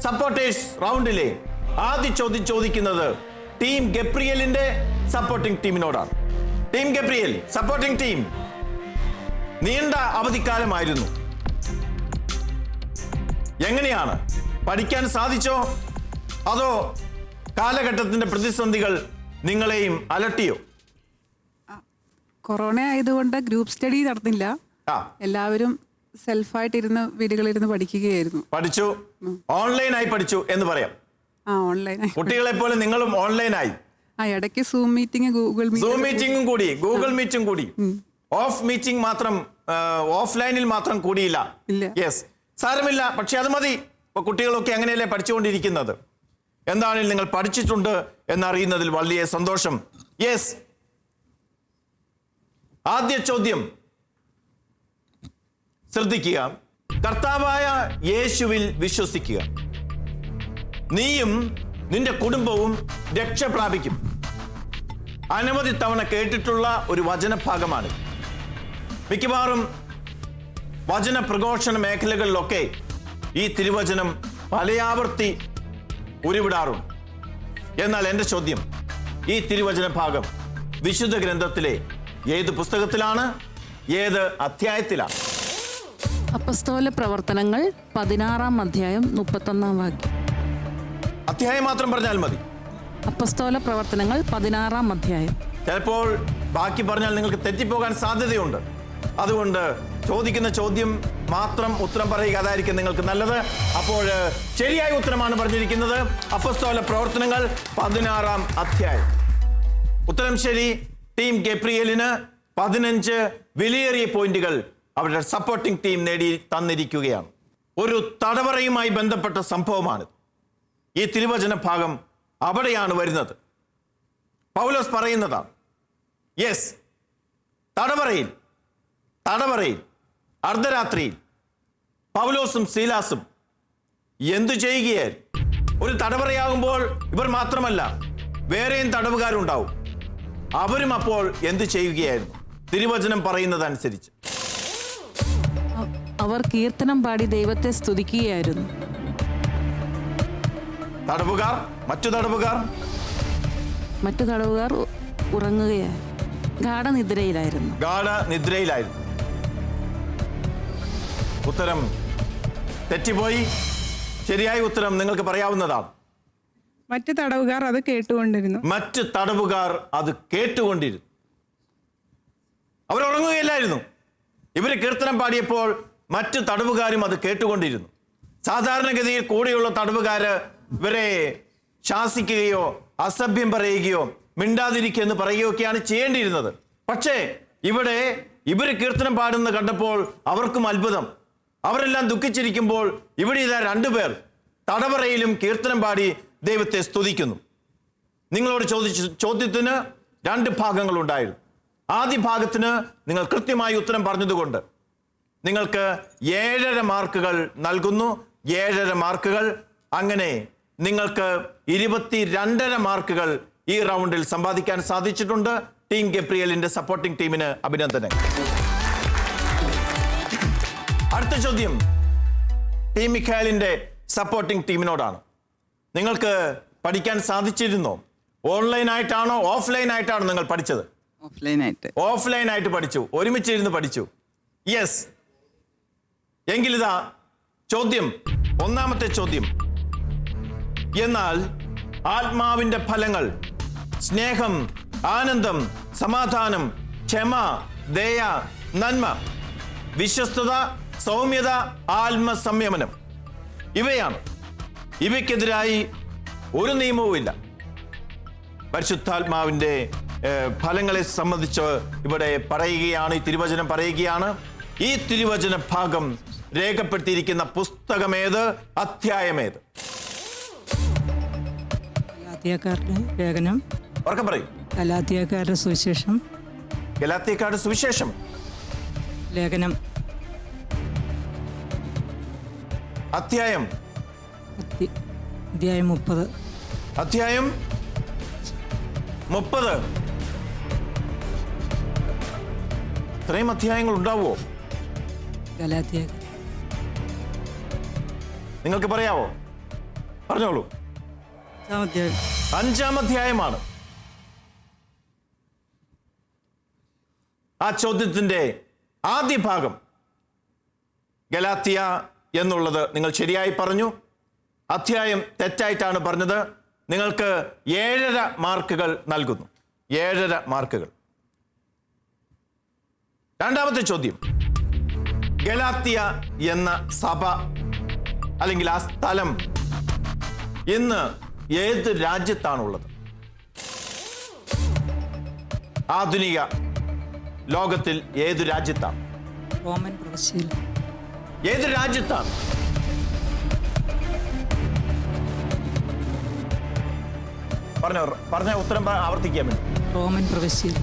സപ്പോർട്ടേഴ്സ് റൗണ്ടിലെ ആദ്യ ചോദ്യം ചോദിക്കുന്നത് ടീം ഗബ്രിയേലിന്റെ സപ്പോർട്ടിംഗ് ടീമിനോടാണ്. ടീം ഗബ്രിയേൽ, സപ്പോർട്ടിംഗ് ടീം, നീണ്ട അവധിക്കാലമായിരുന്നു. എങ്ങനെയാണ്? പഠിക്കാൻ സാധിച്ചോ? അതോ കാലഘട്ടത്തിന്റെ പ്രതിസന്ധികൾ നിങ്ങളെയും അലട്ടിയോ? കൊറോണ ആയതുകൊണ്ട് ഗ്രൂപ്പ് സ്റ്റഡി നടന്നില്ല. എല്ലാവരും സെൽഫായിട്ടിരുന്ന് വീടുകളിരുന്ന് പഠിക്കുകയായിരുന്നു. പഠിച്ചു, ഓൺലൈനായി പഠിച്ചു എന്ന് പറയാം. ഓൺലൈനായി. കുട്ടികളെ പോലെ നിങ്ങളും ഓൺലൈനായി. ഇടയ്ക്ക് സൂം മീറ്റിംഗ്, സൂം മീറ്റിംഗും കൂടി, ഗൂഗിൾ മീറ്റും കൂടി. ഓഫ് മീറ്റിംഗ് മാത്രം, ഓഫ്ലൈനിൽ മാത്രം കൂടിയില്ല. യെസ്, സാരമില്ല. പക്ഷെ അത് മതി. ഇപ്പൊ കുട്ടികളൊക്കെ അങ്ങനെയല്ലേ പഠിച്ചുകൊണ്ടിരിക്കുന്നത്. എന്താണെങ്കിലും നിങ്ങൾ പഠിച്ചിട്ടുണ്ട് എന്നറിയുന്നതിൽ വലിയ സന്തോഷം. യെസ്, ആദ്യ ചോദ്യം ശ്രദ്ധിക്കുക. കർത്താവായ യേശുവിൽ വിശ്വസിക്കുക, നീയും നിന്റെ കുടുംബവും രക്ഷ പ്രാപിക്കും. അനവധി തവണ കേട്ടിട്ടുള്ള ഒരു വചനഭാഗമാണ്. മിക്കവാറും വചന പ്രഘോഷണ മേഖലകളിലൊക്കെ ഈ തിരുവചനം പലയാവർത്തി ഉരുവിടാറുണ്ട്. എന്നാൽ എൻ്റെ ചോദ്യം, ഈ തിരുവചന ഭാഗം വിശുദ്ധ ഗ്രന്ഥത്തിലെ ഏത് പുസ്തകത്തിലാണ്, ഏത് അധ്യായത്തിലാണ്? അപ്പസ്തോല പ്രവർത്തനങ്ങൾ 16-ാം അധ്യായം 31-ാം വാക്യം. അധ്യായം മാത്രം പറഞ്ഞാൽ മതി. അപ്പസ്തോല പ്രവർത്തനങ്ങൾ 16-ാം അധ്യായം. ചിലപ്പോൾ ബാക്കി പറഞ്ഞാൽ നിങ്ങൾക്ക് തെറ്റിപ്പോകാൻ സാധ്യതയുണ്ട്. അതുകൊണ്ട് ചോദിക്കുന്ന ചോദ്യം മാത്രം ഉത്തരം പറയുക, അതായിരിക്കും നിങ്ങൾക്ക് നല്ലത്. അപ്പോൾ ശരിയായ ഉത്തരമാണ് പറഞ്ഞിരിക്കുന്നത്. അപ്പസ്തോല പ്രവർത്തനങ്ങൾ 16-ാം അധ്യായം. ഉത്തരം ശരി. ടീം ഗബ്രിയേലിന് 15 വിലയേറിയ പോയിന്റുകൾ അവരുടെ സപ്പോർട്ടിംഗ് ടീം നേടി തന്നിരിക്കുകയാണ്. ഒരു തടവറയുമായി ബന്ധപ്പെട്ട സംഭവമാണ് ഈ തിരുവചന ഭാഗം. അവിടെയാണ് വരുന്നത്. പൗലോസ് പറയുന്നതാണ്. യെസ്, തടവറയിൽ അർദ്ധരാത്രിയിൽ പൗലോസും സീലാസും എന്തു ചെയ്യുകയായിരുന്നു? ഒരു തടവറയാകുമ്പോൾ ഇവർ മാത്രമല്ല, വേറെയും തടവുകാരുണ്ടാവും. അവരും അപ്പോൾ എന്തു ചെയ്യുകയായിരുന്നു? തിരുവചനം പറയുന്നതനുസരിച്ച് അവർ കീർത്തനം പാടി ദൈവത്തെ സ്തുതിക്കുകയായിരുന്നു. മറ്റു തടവുകാർ ഉറങ്ങുകയായിരുന്നു. ഗാഠനിദ്രയിലായിരുന്നു. ഉത്തരം തെറ്റിപ്പോയി. ശരിയായ ഉത്തരം നിങ്ങൾക്ക് പറയാവുന്നതാണ്. മറ്റു തടവുകാർ അത് കേട്ടുകൊണ്ടിരുന്നു. അവരുറങ്ങുകയില്ലായിരുന്നു. ഇവർ കീർത്തനം പാടിയപ്പോൾ മറ്റു തടവുകാരും അത് കേട്ടുകൊണ്ടിരുന്നു. സാധാരണഗതിയിൽ കൂടെയുള്ള തടവുകാര് ഇവരെ ശാസിക്കുകയോ അസഭ്യം പറയുകയോ മിണ്ടാതിരിക്കുക എന്ന് പറയുകയൊക്കെയാണ് ചെയ്യേണ്ടിയിരുന്നത്. പക്ഷേ ഇവിടെ ഇവര് കീർത്തനം പാടുന്ന കണ്ടപ്പോൾ അവർക്കും അത്ഭുതം. അവരെല്ലാം ദുഃഖിച്ചിരിക്കുമ്പോൾ ഇവിടെ ഇതാ 2 പേർ തടവറയിലും കീർത്തനം പാടി ദൈവത്തെ സ്തുതിക്കുന്നു. നിങ്ങളോട് ചോദ്യത്തിന് 2 ഭാഗങ്ങളുണ്ടായിരുന്നു. ആദ്യ ഭാഗത്തിന് നിങ്ങൾ കൃത്യമായി ഉത്തരം പറഞ്ഞതുകൊണ്ട് നിങ്ങൾക്ക് 7.5 മാർക്കുകൾ നൽകുന്നു. 7.5 മാർക്കുകൾ. അങ്ങനെ നിങ്ങൾക്ക് 22.5 മാർക്കുകൾ ഈ റൗണ്ടിൽ സമ്പാദിക്കാൻ സാധിച്ചിട്ടുണ്ട്. ടീം ഗബ്രിയലിന്റെ സപ്പോർട്ടിംഗ് ടീമിന് അഭിനന്ദനങ്ങൾ. അടുത്ത ചോദ്യം ടീം മിഖായലിന്റെ സപ്പോർട്ടിംഗ് ടീമിനോടാണ്. നിങ്ങൾക്ക് പഠിക്കാൻ സാധിച്ചിരുന്നോ? ഓൺലൈൻ ആയിട്ടാണോ ഓഫ്ലൈൻ ആയിട്ടാണോ നിങ്ങൾ പഠിച്ചത്? ഓഫ്ലൈൻ ആയിട്ട് പഠിച്ചു. ഒരുമിച്ചിരുന്ന് പഠിച്ചു. യെസ്. എങ്കിലിതാ ചോദ്യം, ഒന്നാമത്തെ ചോദ്യം. എന്നാൽ ആത്മാവിന്റെ ഫലങ്ങൾ സ്നേഹം, ആനന്ദം, സമാധാനം, ക്ഷമ, ദയ, നന്മ, വിശ്വസ്തത, സൗമ്യത, ആത്മസംയമനം ഇവയാണ്. ഇവയ്ക്കെതിരായി ഒരു നിയമവുമില്ല. പരിശുദ്ധാത്മാവിന്റെ ഫലങ്ങളെ സംബന്ധിച്ച് ഇവിടെ പറയുകയാണ്, ഈ തിരുവചനം പറയുകയാണ്. ഈ തിരുവചന ഭാഗം രേഖപ്പെടുത്തിയിരിക്കുന്ന പുസ്തകമേത്, അധ്യായമേത്? ഗലാത്യക്കാരുടെ ലേഖനം. ഉറക്കെ പറയും. ഗലാത്യക്കാരുടെ സുവിശേഷം. ഗലാത്യക്കാരുടെ സുവിശേഷം ലേഖനം. അധ്യായം 30. അധ്യായം 30. ഇത്രയും അധ്യായങ്ങൾ ഉണ്ടാവുമോ? ഗലാത്യ. നിങ്ങൾക്ക് പറയാവോ? പറഞ്ഞോളൂ. 5-ാം അധ്യായമാണ്. ആ ചോദ്യത്തിന്റെ ആദ്യ ഭാഗം ഗലാത്യ എന്നുള്ളത് നിങ്ങൾ ശരിയായി പറഞ്ഞു. അധ്യായം തെറ്റായിട്ടാണ് പറഞ്ഞത്. നിങ്ങൾക്ക് 7.5 മാർക്കുകൾ നൽകുന്നു. 7.5 മാർക്കുകൾ. രണ്ടാമത്തെ ചോദ്യം, ഗലാത്യ എന്ന സഭ അല്ലെങ്കിൽ ആ സ്ഥലം ഇന്ന് ഏത് രാജ്യത്താണുള്ളത്? ആധുനിക ലോകത്തിൽ ഏത് രാജ്യത്താണ്? റോമൻ പ്രവിശ്യയിൽ. ഏത് രാജ്യത്താണ്? പറഞ്ഞ ഉത്തരം ആവർത്തിക്കാൻ വേണ്ടി. റോമൻ പ്രവിശ്യയിൽ.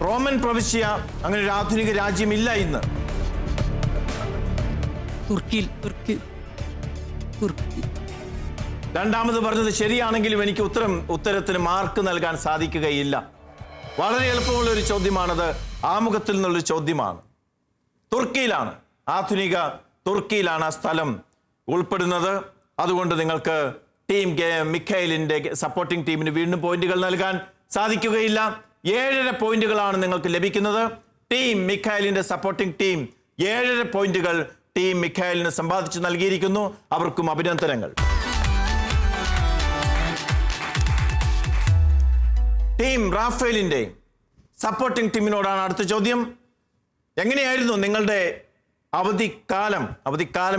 റോമൻ പ്രവിശ്യ അങ്ങനെ ഒരു ആധുനിക രാജ്യമില്ല ഇന്ന്. തുർക്കിയിൽ. തുർക്കി. രണ്ടാമത് പറഞ്ഞത് ശരിയാണെങ്കിലും എനിക്ക് ഉത്തരത്തിന് മാർക്ക് നൽകാൻ സാധിക്കുകയില്ല. വളരെ എളുപ്പമുള്ള ഒരു ചോദ്യമാണത്. ആമുഖത്തിൽ നിന്നുള്ളൊരു ചോദ്യമാണ്. തുർക്കിയിലാണ്, ആധുനിക തുർക്കിയിലാണ് ആ സ്ഥലം ഉൾപ്പെടുന്നത്. അതുകൊണ്ട് നിങ്ങൾക്ക് ടീം മിഖായലിന്റെ സപ്പോർട്ടിംഗ് ടീമിന് വീണ്ടും പോയിന്റുകൾ നൽകാൻ സാധിക്കുകയില്ല. 7.5 പോയിന്റുകളാണ് നിങ്ങൾക്ക് ലഭിക്കുന്നത്. ടീം മിഖായലിന്റെ സപ്പോർട്ടിംഗ് ടീം 7.5 പോയിന്റുകൾ ടീം മിഖായലിന് സമ്പാദിച്ചു നൽകിയിരിക്കുന്നു. അവർക്കും അഭിനന്ദനങ്ങൾ. ടീം റാഫേലിന്റെ സപ്പോർട്ടിംഗ് ടീമിനോടാണ് അടുത്ത ചോദ്യം. എങ്ങനെയായിരുന്നു നിങ്ങളുടെ അവധിക്കാലം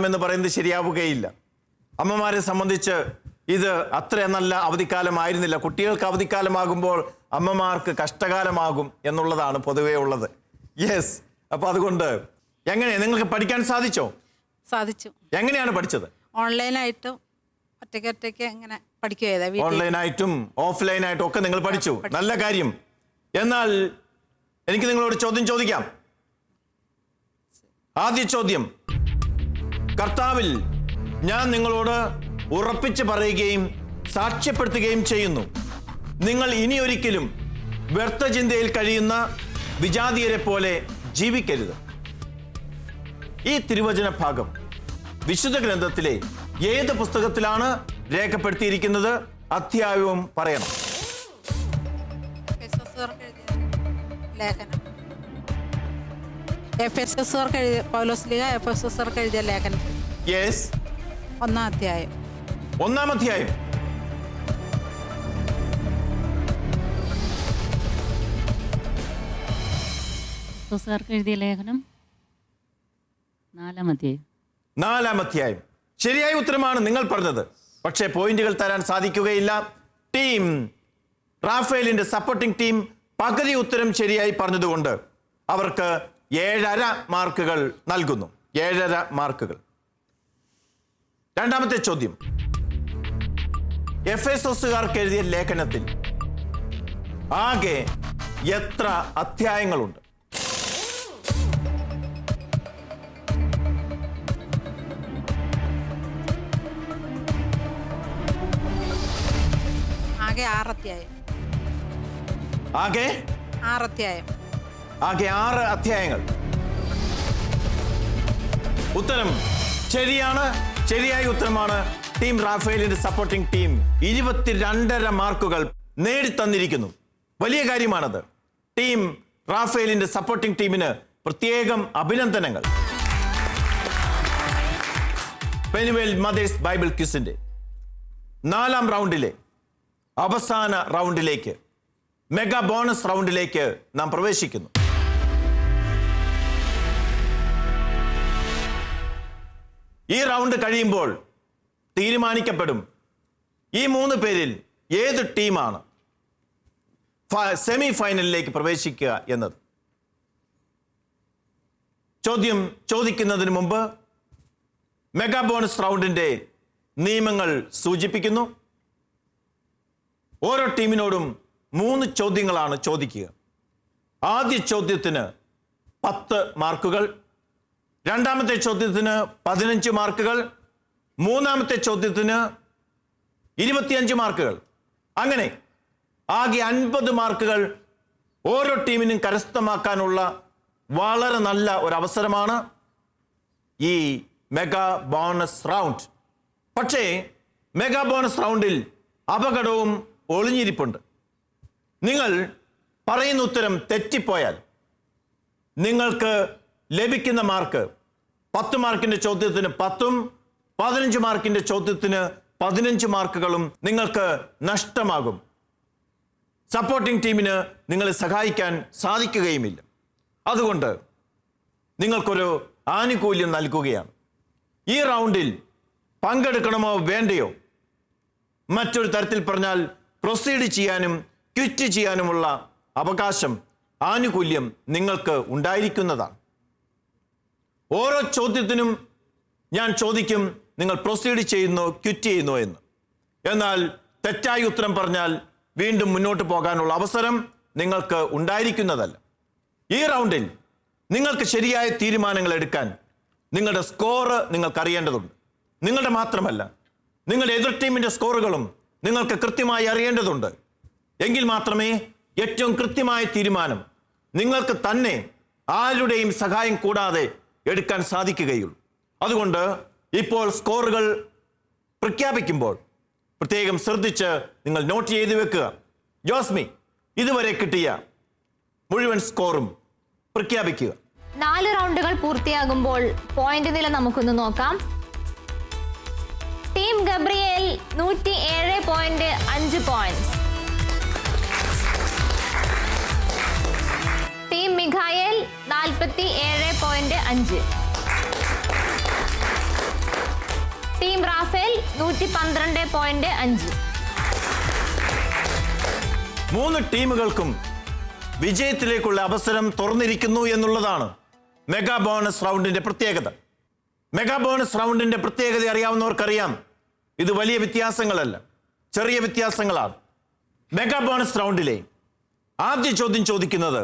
എന്ന് പറയുന്നത് ശരിയാവുകയില്ല. അമ്മമാരെ സംബന്ധിച്ച് ഇത് അത്ര നല്ല അവധിക്കാലമായിരുന്നില്ല. കുട്ടികൾക്ക് അവധിക്കാലമാകുമ്പോൾ അമ്മമാർക്ക് കഷ്ടകാലമാകും എന്നുള്ളതാണ് പൊതുവേ ഉള്ളത്. യെസ്. അപ്പൊ അതുകൊണ്ട് എങ്ങനെ നിങ്ങൾക്ക് പഠിക്കാൻ സാധിച്ചോ? സാധിച്ചു. എങ്ങനെയാണ് പഠിച്ചത്? ഓൺലൈനായിട്ടും ഒറ്റയ്ക്ക് ഇങ്ങനെ പഠിക്കുക. ഓൺലൈനായിട്ടും ഓഫ്ലൈനായിട്ടും ഒക്കെ നിങ്ങൾ പഠിച്ചു. നല്ല കാര്യം. എന്നാൽ എനിക്ക് നിങ്ങളോട് ചോദ്യം ചോദിക്കാം. ആദ്യ ചോദ്യം, കർത്താവിൽ ഞാൻ നിങ്ങളോട് ഉറപ്പിച്ച് പറയുകയും സാക്ഷ്യപ്പെടുത്തുകയും ചെയ്യുന്നു, നിങ്ങൾ ഇനിയൊരിക്കലും വ്യർത്ഥചിന്തയിൽ കഴിയുന്ന വിജാതീയരെ പോലെ ജീവിക്കരുത്. ഈ തിരുവചന ഭാഗം വിശുദ്ധ ഗ്രന്ഥത്തിലെ ഏത് പുസ്തകത്തിലാണ് രേഖപ്പെടുത്തിയിരിക്കുന്നത്? അധ്യായവും പറയണം. പൗലോസ്ലീഹ എഴുതിയ ലേഖനം. യെസ്. 1-ാം അധ്യായം. 1-ാം അധ്യായം. എഫേസോസുകാർക്ക് എഴുതിയ ലേഖനം 4-ാം അധ്യായം. 4-ാം അധ്യായം. ശരിയായ ഉത്തരമാണ് നിങ്ങൾ പറഞ്ഞത്. പക്ഷേ പോയിന്റുകൾ തരാൻ സാധിക്കുകയില്ല. ടീം റാഫേലിന്റെ സപ്പോർട്ടിംഗ് ടീം പകുതി ഉത്തരം ശരിയായി പറഞ്ഞതുകൊണ്ട് അവർക്ക് 7.5 മാർക്കുകൾ നൽകുന്നു. 7.5 മാർക്കുകൾ. രണ്ടാമത്തെ ചോദ്യം. എഫേസോസുകാർക്ക് എഴുതിയ ലേഖനത്തിൽ ആകെ എത്ര അധ്യായങ്ങളുണ്ട്? ആകെ 6 അധ്യായം. ആകെ 6 അധ്യായം. ആകെ 6 അധ്യായങ്ങൾ. ഉത്തരം ശരിയാണ്. ശരിയായ ഉത്തരമാണ്. ടീം റാഫേലിന്റെ സപ്പോർട്ടിംഗ് ടീം 22.5 മാർക്കുകൾ നേടിത്തന്നിരിക്കുന്നു. വലിയ കാര്യമാണത്. ടീം റാഫേലിന്റെ സപ്പോർട്ടിംഗ് ടീമിന് പ്രത്യേകം അഭിനന്ദനങ്ങൾ. പെനുവേൽ മദേഴ്സ് ബൈബിൾ ക്വിസിന്റെ 4-ാം റൗണ്ടിലെ അവസാന റൗണ്ടിലേക്ക്, മെഗാ ബോണസ് റൗണ്ടിലേക്ക് നാം പ്രവേശിക്കുന്നു. ഈ റൗണ്ട് കഴിയുമ്പോൾ തീരുമാനിക്കപ്പെടും ഈ 3 പേരിൽ ഏത് ടീമാണ് സെമി ഫൈനലിലേക്ക് പ്രവേശിക്കുക എന്നത്. ചോദ്യം ചോദിക്കുന്നതിന് മുമ്പ് മെഗാ ബോണസ് റൗണ്ടിന്റെ നിയമങ്ങൾ സൂചിപ്പിക്കുന്നു. ഓരോ ടീമിനോടും 3 ചോദ്യങ്ങളാണ് ചോദിക്കുക. ആദ്യ ചോദ്യത്തിന് 10 മാർക്കുകൾ, രണ്ടാമത്തെ ചോദ്യത്തിന് 15 മാർക്കുകൾ, മൂന്നാമത്തെ ചോദ്യത്തിന് 25 മാർക്കുകൾ. അങ്ങനെ ആകെ 50 മാർക്കുകൾ ഓരോ ടീമിനും കരസ്ഥമാക്കാനുള്ള വളരെ നല്ല ഒരു അവസരമാണ് ഈ മെഗാ ബോണസ് റൗണ്ട്. പക്ഷേ മെഗാ ബോണസ് റൗണ്ടിൽ അപകടവും ഒളിഞ്ഞിരിപ്പുണ്ട്. നിങ്ങൾ പറയുന്ന ഉത്തരം തെറ്റിപ്പോയാൽ നിങ്ങൾക്ക് ലഭിക്കുന്ന മാർക്ക് 10 മാർക്കിന്റെ ചോദ്യത്തിന് 10ഉം 15 മാർക്കിന്റെ ചോദ്യത്തിന് 15 മാർക്കുകളും നിങ്ങൾക്ക് നഷ്ടമാകും. സപ്പോർട്ടിംഗ് ടീമിന് നിങ്ങളെ സഹായിക്കാൻ സാധിക്കുകയുമില്ല. അതുകൊണ്ട് നിങ്ങൾക്കൊരു ആനുകൂല്യം നൽകുകയാണ്. ഈ റൗണ്ടിൽ പങ്കെടുക്കണമോ വേണ്ടയോ, മറ്റൊരു തരത്തിൽ പറഞ്ഞാൽ പ്രൊസീഡ് ചെയ്യാനും ക്വിറ്റ് ചെയ്യാനുമുള്ള അവകാശം, ആനുകൂല്യം നിങ്ങൾക്ക് ഉണ്ടായിരിക്കുന്നതാണ്. ഓരോ ചോദ്യത്തിനും ഞാൻ ചോദിക്കും നിങ്ങൾ പ്രൊസീഡ് ചെയ്യുന്നോ ക്വിറ്റ് ചെയ്യുന്നോ എന്ന്. എന്നാൽ തെറ്റായി ഉത്തരം പറഞ്ഞാൽ വീണ്ടും മുന്നോട്ട് പോകാനുള്ള അവസരം നിങ്ങൾക്ക് ഉണ്ടായിരിക്കുന്നതല്ല. ഈ റൗണ്ടിൽ നിങ്ങൾക്ക് ശരിയായ തീരുമാനങ്ങൾ എടുക്കാൻ നിങ്ങളുടെ സ്കോർ നിങ്ങൾക്ക് അറിയേണ്ടതുണ്ട്. നിങ്ങളുടെ മാത്രമല്ല, നിങ്ങളുടെ എതിർ ടീമിന്റെ സ്കോറുകളും നിങ്ങൾക്ക് കൃത്യമായി അറിയേണ്ടതുണ്ട്. എങ്കിൽ മാത്രമേ ഏറ്റവും കൃത്യമായ തീരുമാനം നിങ്ങൾക്ക് തന്നെ ആരുടെയും സഹായം കൂടാതെ എടുക്കാൻ സാധിക്കുകയുള്ളൂ. അതുകൊണ്ട് ഇപ്പോൾ സ്കോറുകൾ പ്രഖ്യാപിക്കുമ്പോൾ പ്രത്യേകം ശ്രദ്ധിച്ച് നിങ്ങൾ നോട്ട് ചെയ്ത് വെക്കുക. ജോസ്മി, ഇതുവരെ കിട്ടിയ മുഴുവൻ സ്കോറും പ്രഖ്യാപിക്കുക. 4 റൗണ്ടുകൾ പൂർത്തിയാകുമ്പോൾ പോയിന്റ് നില നമുക്കൊന്ന് നോക്കാം. Team Gabriel 107.5 points, team Mikhael 47.5, team Raphael 112.5. 3 ടീമുകൾക്കും വിജയത്തിലേക്കുള്ള അവസരം തുറന്നിരിക്കുന്നു എന്നുള്ളതാണ് മെഗാ ബോണസ് റൗണ്ടിന്റെ പ്രത്യേകത. മെഗാ ബോണസ് റൗണ്ടിന്റെ പ്രത്യേകത അറിയാവുന്നവർക്കറിയാം. ഇത് വലിയ വ്യത്യാസങ്ങളല്ല, ചെറിയ വ്യത്യാസങ്ങളാണ്. മെഗാ ബോണസ് റൗണ്ടിലെ ആദ്യ ചോദ്യം ചോദിക്കുന്നത്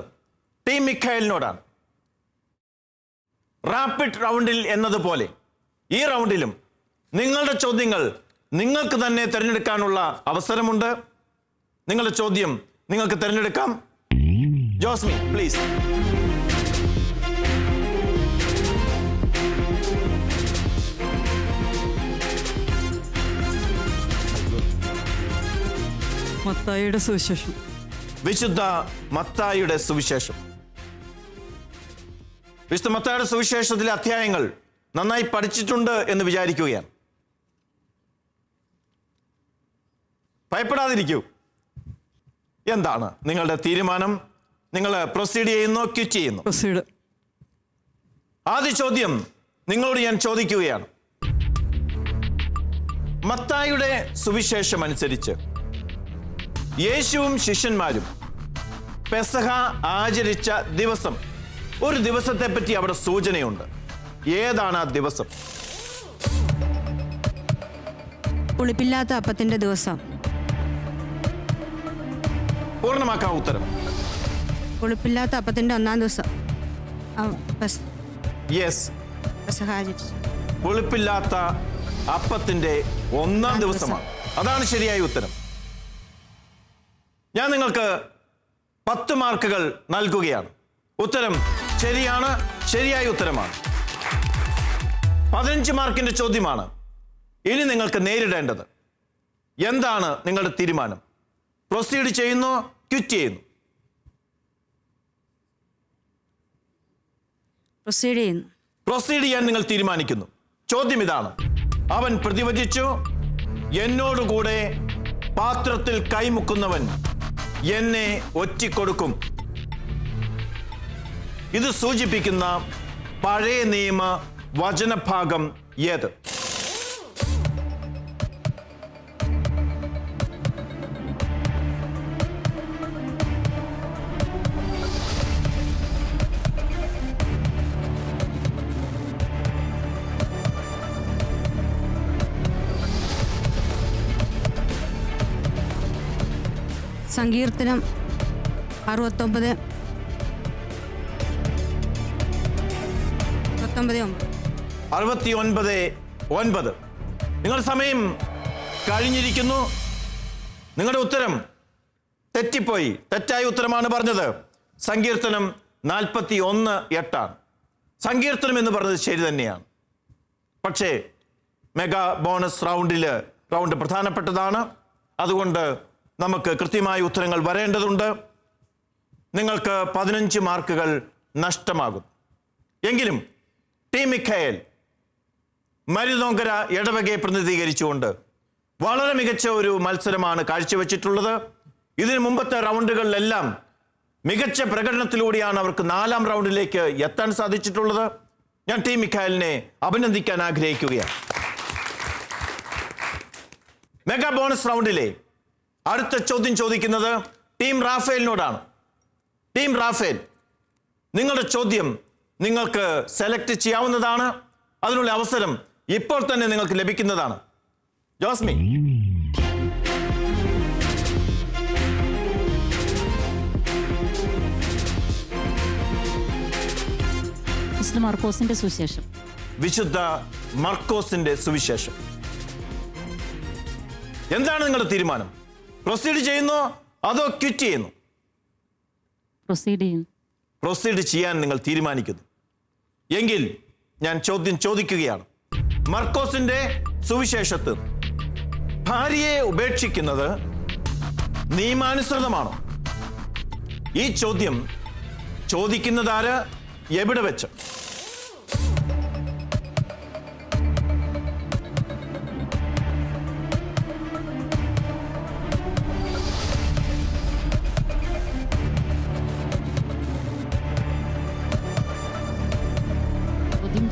ടീം മിഖായലിനോടാണ്. റാപ്പിഡ് റൗണ്ടിൽ എന്നതുപോലെ ഈ റൗണ്ടിലും നിങ്ങളുടെ ചോദ്യങ്ങൾ നിങ്ങൾക്ക് തന്നെ തിരഞ്ഞെടുക്കാനുള്ള അവസരമുണ്ട്. നിങ്ങളുടെ ചോദ്യം നിങ്ങൾക്ക് തിരഞ്ഞെടുക്കാം. ജോസ്മി, പ്ലീസ്. മത്തായിയുടെ സുവിശേഷം. വിശുദ്ധ മത്തായിയുടെ സുവിശേഷം. വിശുദ്ധ മത്തായിയുടെ സുവിശേഷത്തിലെ അധ്യായങ്ങൾ നന്നായി പഠിച്ചിട്ടുണ്ട് എന്ന് വിചാരിക്കുകയാണ്. ഭയപ്പെടാതിരിക്കൂ. എന്താണ് നിങ്ങളുടെ തീരുമാനം? നിങ്ങൾ പ്രൊസീഡ് ചെയ്യുന്നു, ക്വിറ്റ് ചെയ്യുന്നു? പ്രൊസീഡ്. ആദ്യ ചോദ്യം നിങ്ങളോട് ഞാൻ ചോദിക്കുകയാണ്. മത്തായിയുടെ സുവിശേഷം അനുസരിച്ച് യേശുവും ശിഷ്യന്മാരും പെസഹ ആചരിച്ച ദിവസം, ഒരു ദിവസത്തെ പറ്റി അവിടെ സൂചനയുണ്ട്. ഏതാണ് ആ ദിവസം? പുളിപ്പില്ലാത്ത അപ്പത്തിന്റെ ദിവസം. പൂർണ്ണമാക്കാം ഉത്തരം. പുളിപ്പില്ലാത്ത അപ്പത്തിന്റെ ഒന്നാം ദിവസം. യെസ്, പെസഹ ആചരിച്ചു. പുളിപ്പില്ലാത്ത അപ്പത്തിന്റെ ഒന്നാം ദിവസമാണ്. അതാണ് ശരിയായ ഉത്തരം. ഞാൻ നിങ്ങൾക്ക് 10 മാർക്കുകൾ നൽകുകയാണ്. ഉത്തരം ശരിയാണ്, ശരിയായ ഉത്തരമാണ്. 15 മാർക്കിന്റെ ചോദ്യമാണ് ഇനി നിങ്ങൾക്ക് നേരിടേണ്ടത്. എന്താണ് നിങ്ങളുടെ തീരുമാനം? പ്രൊസീഡ് ചെയ്യുന്നു, ക്വിറ്റ് ചെയ്യുന്നു? പ്രൊസീഡ് ചെയ്യുന്നു. പ്രൊസീഡ് ചെയ്യാൻ നിങ്ങൾ തീരുമാനിക്കുന്നു. ചോദ്യം ഇതാണ്. അവൻ പ്രതിവചിച്ചു, എന്നോടുകൂടെ പാത്രത്തിൽ കൈമുക്കുന്നവൻ എന്നെ ഒറ്റിക്കൊടുക്കും. ഇത് സൂചിപ്പിക്കുന്ന പഴയ നിയമ വചനഭാഗം ഏത്? സങ്കീർത്തനം 69:9. നിങ്ങൾ സമയം കഴിഞ്ഞിരിക്കുന്നു. നിങ്ങളുടെ ഉത്തരം തെറ്റിപ്പോയി. തെറ്റായ ഉത്തരമാണ് പറഞ്ഞത്. സങ്കീർത്തനം 41:8. സങ്കീർത്തനം എന്ന് പറഞ്ഞത് ശരി തന്നെയാണ്. പക്ഷേ മെഗാ ബോണസ് റൗണ്ട് പ്രധാനപ്പെട്ടതാണ്. അതുകൊണ്ട് നമുക്ക് കൃത്യമായ ഉത്തരങ്ങൾ വരേണ്ടതുണ്ട്. നിങ്ങൾക്ക് 15 മാർക്കുകൾ നഷ്ടമാകും. എങ്കിലും ടീം മിഖായേൽ മരുതോങ്കര ഇടവകയെ പ്രതിനിധീകരിച്ചുകൊണ്ട് വളരെ മികച്ച ഒരു മത്സരമാണ് കാഴ്ചവെച്ചിട്ടുള്ളത്. ഇതിനു മുമ്പത്തെ റൗണ്ടുകളിലെല്ലാം മികച്ച പ്രകടനത്തിലൂടെയാണ് അവർക്ക് 4ാം റൗണ്ടിലേക്ക് എത്താൻ സാധിച്ചിട്ടുള്ളത്. ഞാൻ ടീം മിഖായേലിനെ അഭിനന്ദിക്കാൻ ആഗ്രഹിക്കുകയാണ്. മെഗാ ബോണസ് റൗണ്ടിലെ അടുത്ത ചോദ്യം ചോദിക്കുന്നത് ടീം റാഫേലിനോടാണ്. ടീം റാഫേൽ, നിങ്ങളുടെ ചോദ്യം നിങ്ങൾക്ക് സെലക്ട് ചെയ്യാവുന്നതാണ്. അതിനുള്ള അവസരം ഇപ്പോൾ തന്നെ നിങ്ങൾക്ക് ലഭിക്കുന്നതാണ്. ജോസ്മി, വിശുദ്ധ മർക്കോസിന്റെ സുവിശേഷം. വിശുദ്ധ മർക്കോസിന്റെ സുവിശേഷം. എന്താണ് നിങ്ങളുടെ തീരുമാനം? പ്രൊസീഡ് ചെയ്യുന്നു അതോ ക്വിറ്റ് ചെയ്യുന്നു? പ്രൊസീഡ് ചെയ്യുന്നു. പ്രൊസീഡ് ചെയ്യാൻ നിങ്ങൾ തീരുമാനിക്കുന്നു. എങ്കിൽ ഞാൻ ചോദ്യം ചോദിക്കുകയാണ്. മർക്കോസിന്റെ സുവിശേഷത്ത് ഭാര്യയെ ഉപേക്ഷിക്കുന്നത് നിയമാനുസൃതമാണോ? ഈ ചോദ്യം ചോദിക്കുന്നതാര്, എവിടെ വെച്ച്?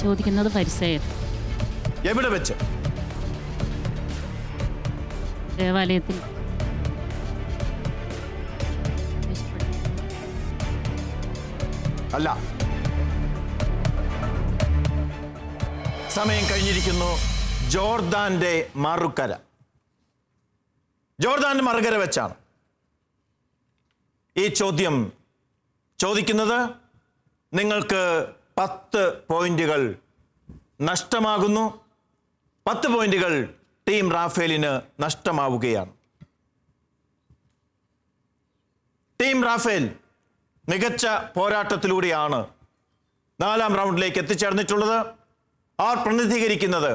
ചോദിക്കുന്നത് ഫരിസേയർ. എവിടെ വെച്ച്? ദേവാലയത്തിൽ. അല്ല. സമയം കഴിഞ്ഞിരിക്കുന്നു. ജോർദാന്റെ മറുകര. ജോർദാന്റെ മറുകര വെച്ചാണ് ഈ ചോദ്യം ചോദിക്കുന്നത്. നിങ്ങൾക്ക് 10 പോയിന്റുകൾ നഷ്ടമാകുന്നു. 10 പോയിന്റുകൾ ടീം റാഫേലിന് നഷ്ടമാവുകയാണ്. ടീം റാഫേൽ മികച്ച പോരാട്ടത്തിലൂടെയാണ് 4ാം റൗണ്ടിലേക്ക് എത്തിച്ചേർന്നിട്ടുള്ളത്. അവർ പ്രതിനിധീകരിക്കുന്നത്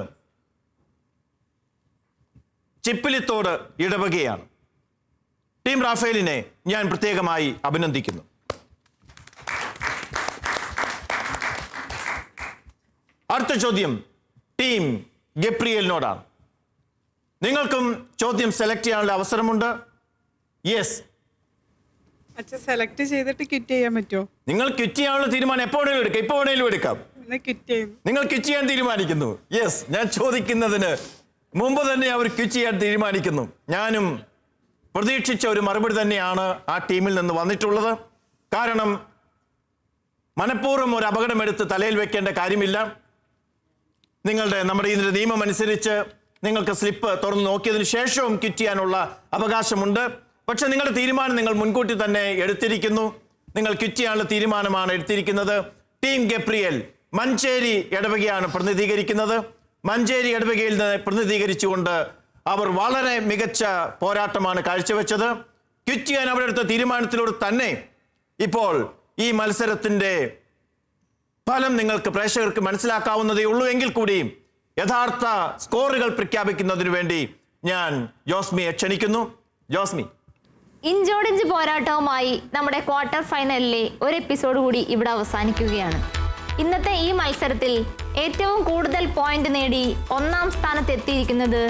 ചിപ്പിലിത്തോട് ഇടവകയാണ്. ടീം റാഫേലിനെ ഞാൻ പ്രത്യേകമായി അഭിനന്ദിക്കുന്നു. അടുത്ത ചോദ്യം ടീം ഗബ്രിയേലിനോടാണ്. നിങ്ങൾക്കും ചോദ്യം സെലക്ട് ചെയ്യാനുള്ള അവസരമുണ്ട്. യെസ്, അച്ഛൻ സെലക്ട് ചെയ്തിട്ട് ക്വിറ്റ് ചെയ്യാൻ പറ്റുമോ? നിങ്ങൾ ക്വിറ്റ് ചെയ്യാനുള്ള തീരുമാനം എപ്പോ വേണേലും എടുക്കാം, ഇപ്പൊ വേണേലും എടുക്കാം. ക്വിറ്റ് ചെയ്യുന്നു. നിങ്ങൾ ക്വിറ്റ് ചെയ്യാൻ തീരുമാനിക്കുന്നു. യെസ്, ഞാൻ ചോദിക്കുന്നതിന് മുമ്പ് തന്നെ അവർ ക്വിറ്റ് ചെയ്യാൻ തീരുമാനിക്കുന്നു. ഞാനും പ്രതീക്ഷിച്ച ഒരു മറുപടി തന്നെയാണ് ആ ടീമിൽ നിന്ന് വന്നിട്ടുള്ളത്. കാരണം മനഃപൂർവ്വം ഒരു അപകടമെടുത്ത് തലയിൽ വെക്കേണ്ട കാര്യമില്ല. നമ്മുടെ ഇതിന്റെ നിയമം അനുസരിച്ച് നിങ്ങൾക്ക് സ്ലിപ്പ് തുറന്ന് നോക്കിയതിന് ശേഷവും ക്വിറ്റ് ചെയ്യാനുള്ള അവകാശമുണ്ട്. പക്ഷെ നിങ്ങളുടെ തീരുമാനം നിങ്ങൾ മുൻകൂട്ടി തന്നെ എടുത്തിരിക്കുന്നു. നിങ്ങൾ ക്വിറ്റ് ചെയ്യാനുള്ള തീരുമാനമാണ് എടുത്തിരിക്കുന്നത്. ടീം ഗബ്രിയേൽ മഞ്ചേരി ഇടവകയാണ് പ്രതിനിധീകരിക്കുന്നത്. മഞ്ചേരി ഇടവകയിൽ നിന്ന് പ്രതിനിധീകരിച്ചുകൊണ്ട് അവർ വളരെ മികച്ച പോരാട്ടമാണ് കാഴ്ചവെച്ചത്. ക്വിറ്റ് ചെയ്യാൻ അവരെടുത്ത തീരുമാനത്തിലൂടെ തന്നെ ഇപ്പോൾ ഈ മത്സരത്തിന്റെ ഫലം നിങ്ങൾക്ക് പ്രേക്ഷകർക്ക് മനസ്സിലാക്കാവുന്നതേ ഉള്ളൂ. എങ്കിൽ കൂടിയും യഥാർത്ഥ സ്കോറുകൾ പ്രഖ്യാപിക്കുന്നതിന് വേണ്ടി ഞാൻ ജോസ്മിയെ ക്ഷണിക്കുന്നു. ജോസ്മി. ഇഞ്ചോടിഞ്ച് പോരാട്ടവുമായി നമ്മുടെ ക്വാർട്ടർ ഫൈനലിലെ ഒരു എപ്പിസോഡ് കൂടി ഇവിടെ അവസാനിക്കുകയാണ്. ഇന്നത്തെ ഈ മത്സരത്തിൽ ഏറ്റവും കൂടുതൽ പോയിന്റ് നേടി ഒന്നാം സ്ഥാനത്ത് എത്തിയിരിക്കുന്നത്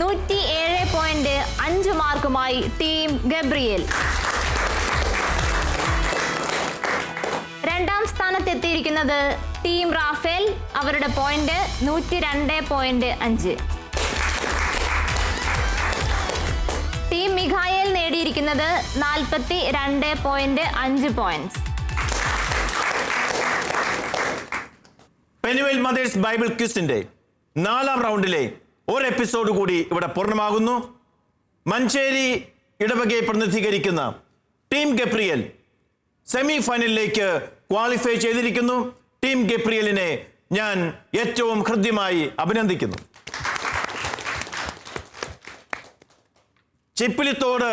107.5 മാർക്കുമായി ടീം ഗബ്രിയേൽ. രണ്ടാം സ്ഥാനത്ത് എത്തിയിരിക്കുന്നത് ടീം റാഫേൽ. അവരുടെ പോയിന്റ് 102.5. ടീം മിഖായേൽ നേടിയിരിക്കുന്നത് 42.5 പോയിന്റ്സ്. പെനുവേൽ മദേഴ്സ് ബൈബിൾ ക്വിസിന്റെ 4ാം റൗണ്ടിലെ ഒരു എപ്പിസോഡ് കൂടി ഇവിടെ പൂർണ്ണമാകുന്നു. മഞ്ചേരി ഇടവകയെ പ്രതിനിധീകരിക്കുന്ന ടീം ഗബ്രിയേൽ സെമി ഫൈനലിലേക്ക് ക്വാളിഫൈ ചെയ്തിരിക്കുന്നു. ടീം ഗബ്രിയേലിനെ ഞാൻ ഏറ്റവും ഹൃദ്യമായി അഭിനന്ദിക്കുന്നു. ചിപ്പിലിത്തോട്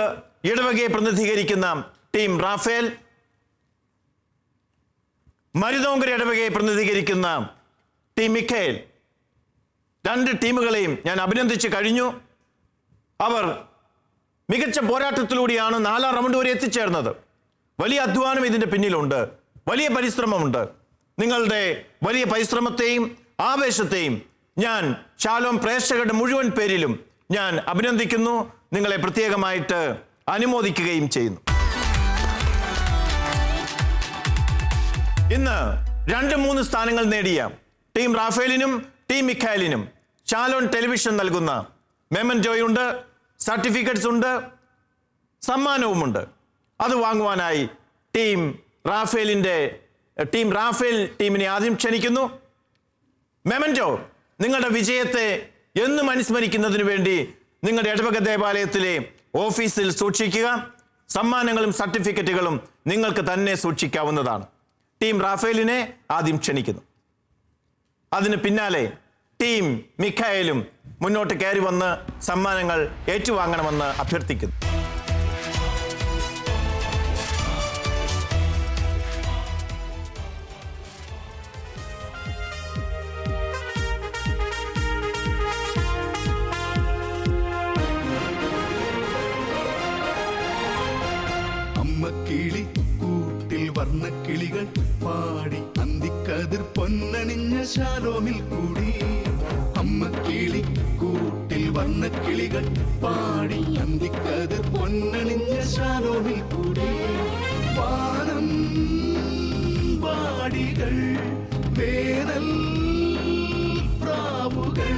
ഇടവകയെ പ്രതിനിധീകരിക്കുന്ന ടീം റാഫേൽ, മരുതോങ്കര ഇടവകയെ പ്രതിനിധീകരിക്കുന്ന ടീം മിഖായേൽ, 2 ടീമുകളെയും ഞാൻ അഭിനന്ദിച്ചു കഴിഞ്ഞു. അവർ മികച്ച പോരാട്ടത്തിലൂടെയാണ് 4ാം റൗണ്ട് വരെ എത്തിച്ചേർന്നത്. വലിയ അധ്വാനം ഇതിന്റെ പിന്നിലുണ്ട്, വലിയ പരിശ്രമമുണ്ട്. നിങ്ങളുടെ വലിയ പരിശ്രമത്തെയും ആവേശത്തെയും ഞാൻ ഷാലോം പ്രേക്ഷകരുടെ മുഴുവൻ പേരിലും ഞാൻ അഭിനന്ദിക്കുന്നു. നിങ്ങളെ പ്രത്യേകമായിട്ട് അനുമോദിക്കുകയും ചെയ്യുന്നു. ഇന്ന് 2-3 സ്ഥാനങ്ങൾ നേടിയ ടീം റാഫേലിനും ടീം മിഖായേലിനും ഷാലോൺ ടെലിവിഷൻ നൽകുന്ന മെമന്റോയുണ്ട്, സർട്ടിഫിക്കറ്റ്സ് ഉണ്ട്, സമ്മാനവുമുണ്ട്. അത് വാങ്ങുവാനായി ടീം റാഫേൽ ടീമിനെ ആദ്യം ക്ഷണിക്കുന്നു. മെമന്റോ നിങ്ങളുടെ വിജയത്തെ എന്നും അനുസ്മരിക്കുന്നതിന് വേണ്ടി നിങ്ങളുടെ ഇടവക ദേവാലയത്തിലെ ഓഫീസിൽ സൂക്ഷിക്കുക. സമ്മാനങ്ങളും സർട്ടിഫിക്കറ്റുകളും നിങ്ങൾക്ക് തന്നെ സൂക്ഷിക്കാവുന്നതാണ്. ടീം റാഫേലിനെ ആദ്യം ക്ഷണിക്കുന്നു. അതിന് പിന്നാലെ ടീം മിഖായേലും മുന്നോട്ട് കയറി വന്ന് സമ്മാനങ്ങൾ ഏറ്റുവാങ്ങണമെന്ന് അഭ്യർത്ഥിക്കുന്നു. അമ്മക്കിളി കൂട്ടിൽ വർണ്ണക്കിളികൾ പാടി അന്തിക്കതിർ പൊന്നണിഞ്ഞ ശാലോമിൽ കൂടി. അമ്മക്കിളി കൂട്ടിൽ വർണ്ണക്കിളികൾ പാടി അന്തിക്കതിർ പൊന്നണിഞ്ഞ ശാലോമിൽ കൂടി. വാനം വാടികൾ വേനൽ പ്രാവുകൾ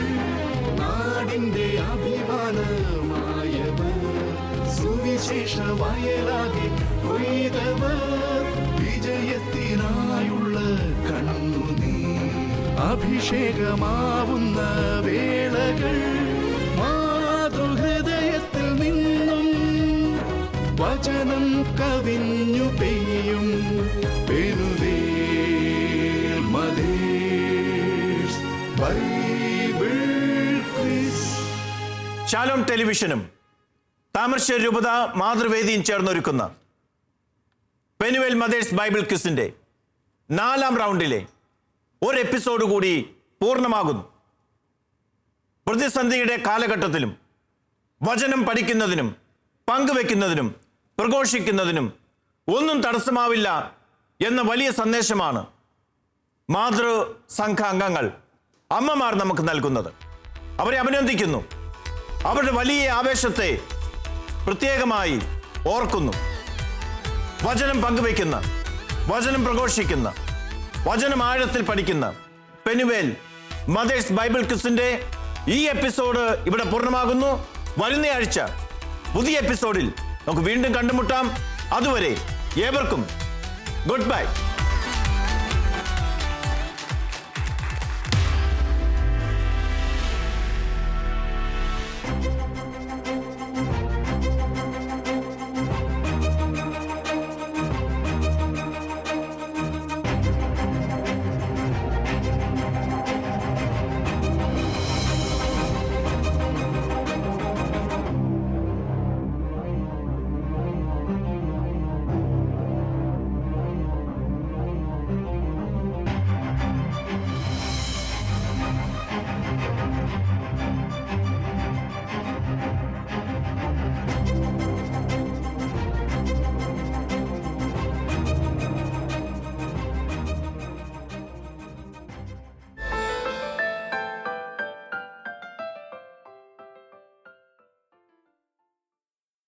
നാടിന്റെ അഭിമാനമായവർ സുവിശേഷ വയലാകെ കൊയ്തവർ വിജയത്തിനായുള്ള കണ്ണുനീർ അഭിഷേകമാവുന്ന വേളകൾ മാതൃഹൃദയത്തിൽ നിന്നും വചനം കവിഞ്ഞു പെയ്യും. Penuel Mothers Bible quiz. Shalom ടെലിവിഷനും താമരശ്ശേരി രൂപത മാതൃവേദിയും ചേർന്നൊരുക്കുന്ന പെനുവേൽ മദേഴ്സ് ബൈബിൾ ക്വിസിന്റെ 4ാം റൗണ്ടിലെ ഒരു എപ്പിസോഡ് കൂടി പൂർണ്ണമാകുന്നു. പ്രതിസന്ധിയുടെ കാലഘട്ടത്തിലും വചനം പഠിക്കുന്നതിനും പങ്കുവെക്കുന്നതിനും പ്രഘോഷിക്കുന്നതിനും ഒന്നും തടസ്സമാവില്ല എന്ന വലിയ സന്ദേശമാണ് മാതൃസംഘ അംഗങ്ങൾ, അമ്മമാർ നമുക്ക് നൽകുന്നത്. അവരെ അഭിനന്ദിക്കുന്നു. അവരുടെ വലിയ ആവേശത്തെ പ്രത്യേകമായി ഓർക്കുന്നു. വചനം പങ്കുവയ്ക്കുന്ന, വചനം പ്രഘോഷിക്കുന്ന, വചനം ആഴത്തിൽ പഠിക്കുന്ന പെനുവേൽ മദേഴ്സ് ബൈബിൾ ക്വിസിന്റെ ഈ എപ്പിസോഡ് ഇവിടെ പൂർണ്ണമാകുന്നു. വരുന്ന ആഴ്ച പുതിയ എപ്പിസോഡിൽ നമുക്ക് വീണ്ടും കണ്ടുമുട്ടാം. അതുവരെ ഏവർക്കും ഗുഡ് ബൈ.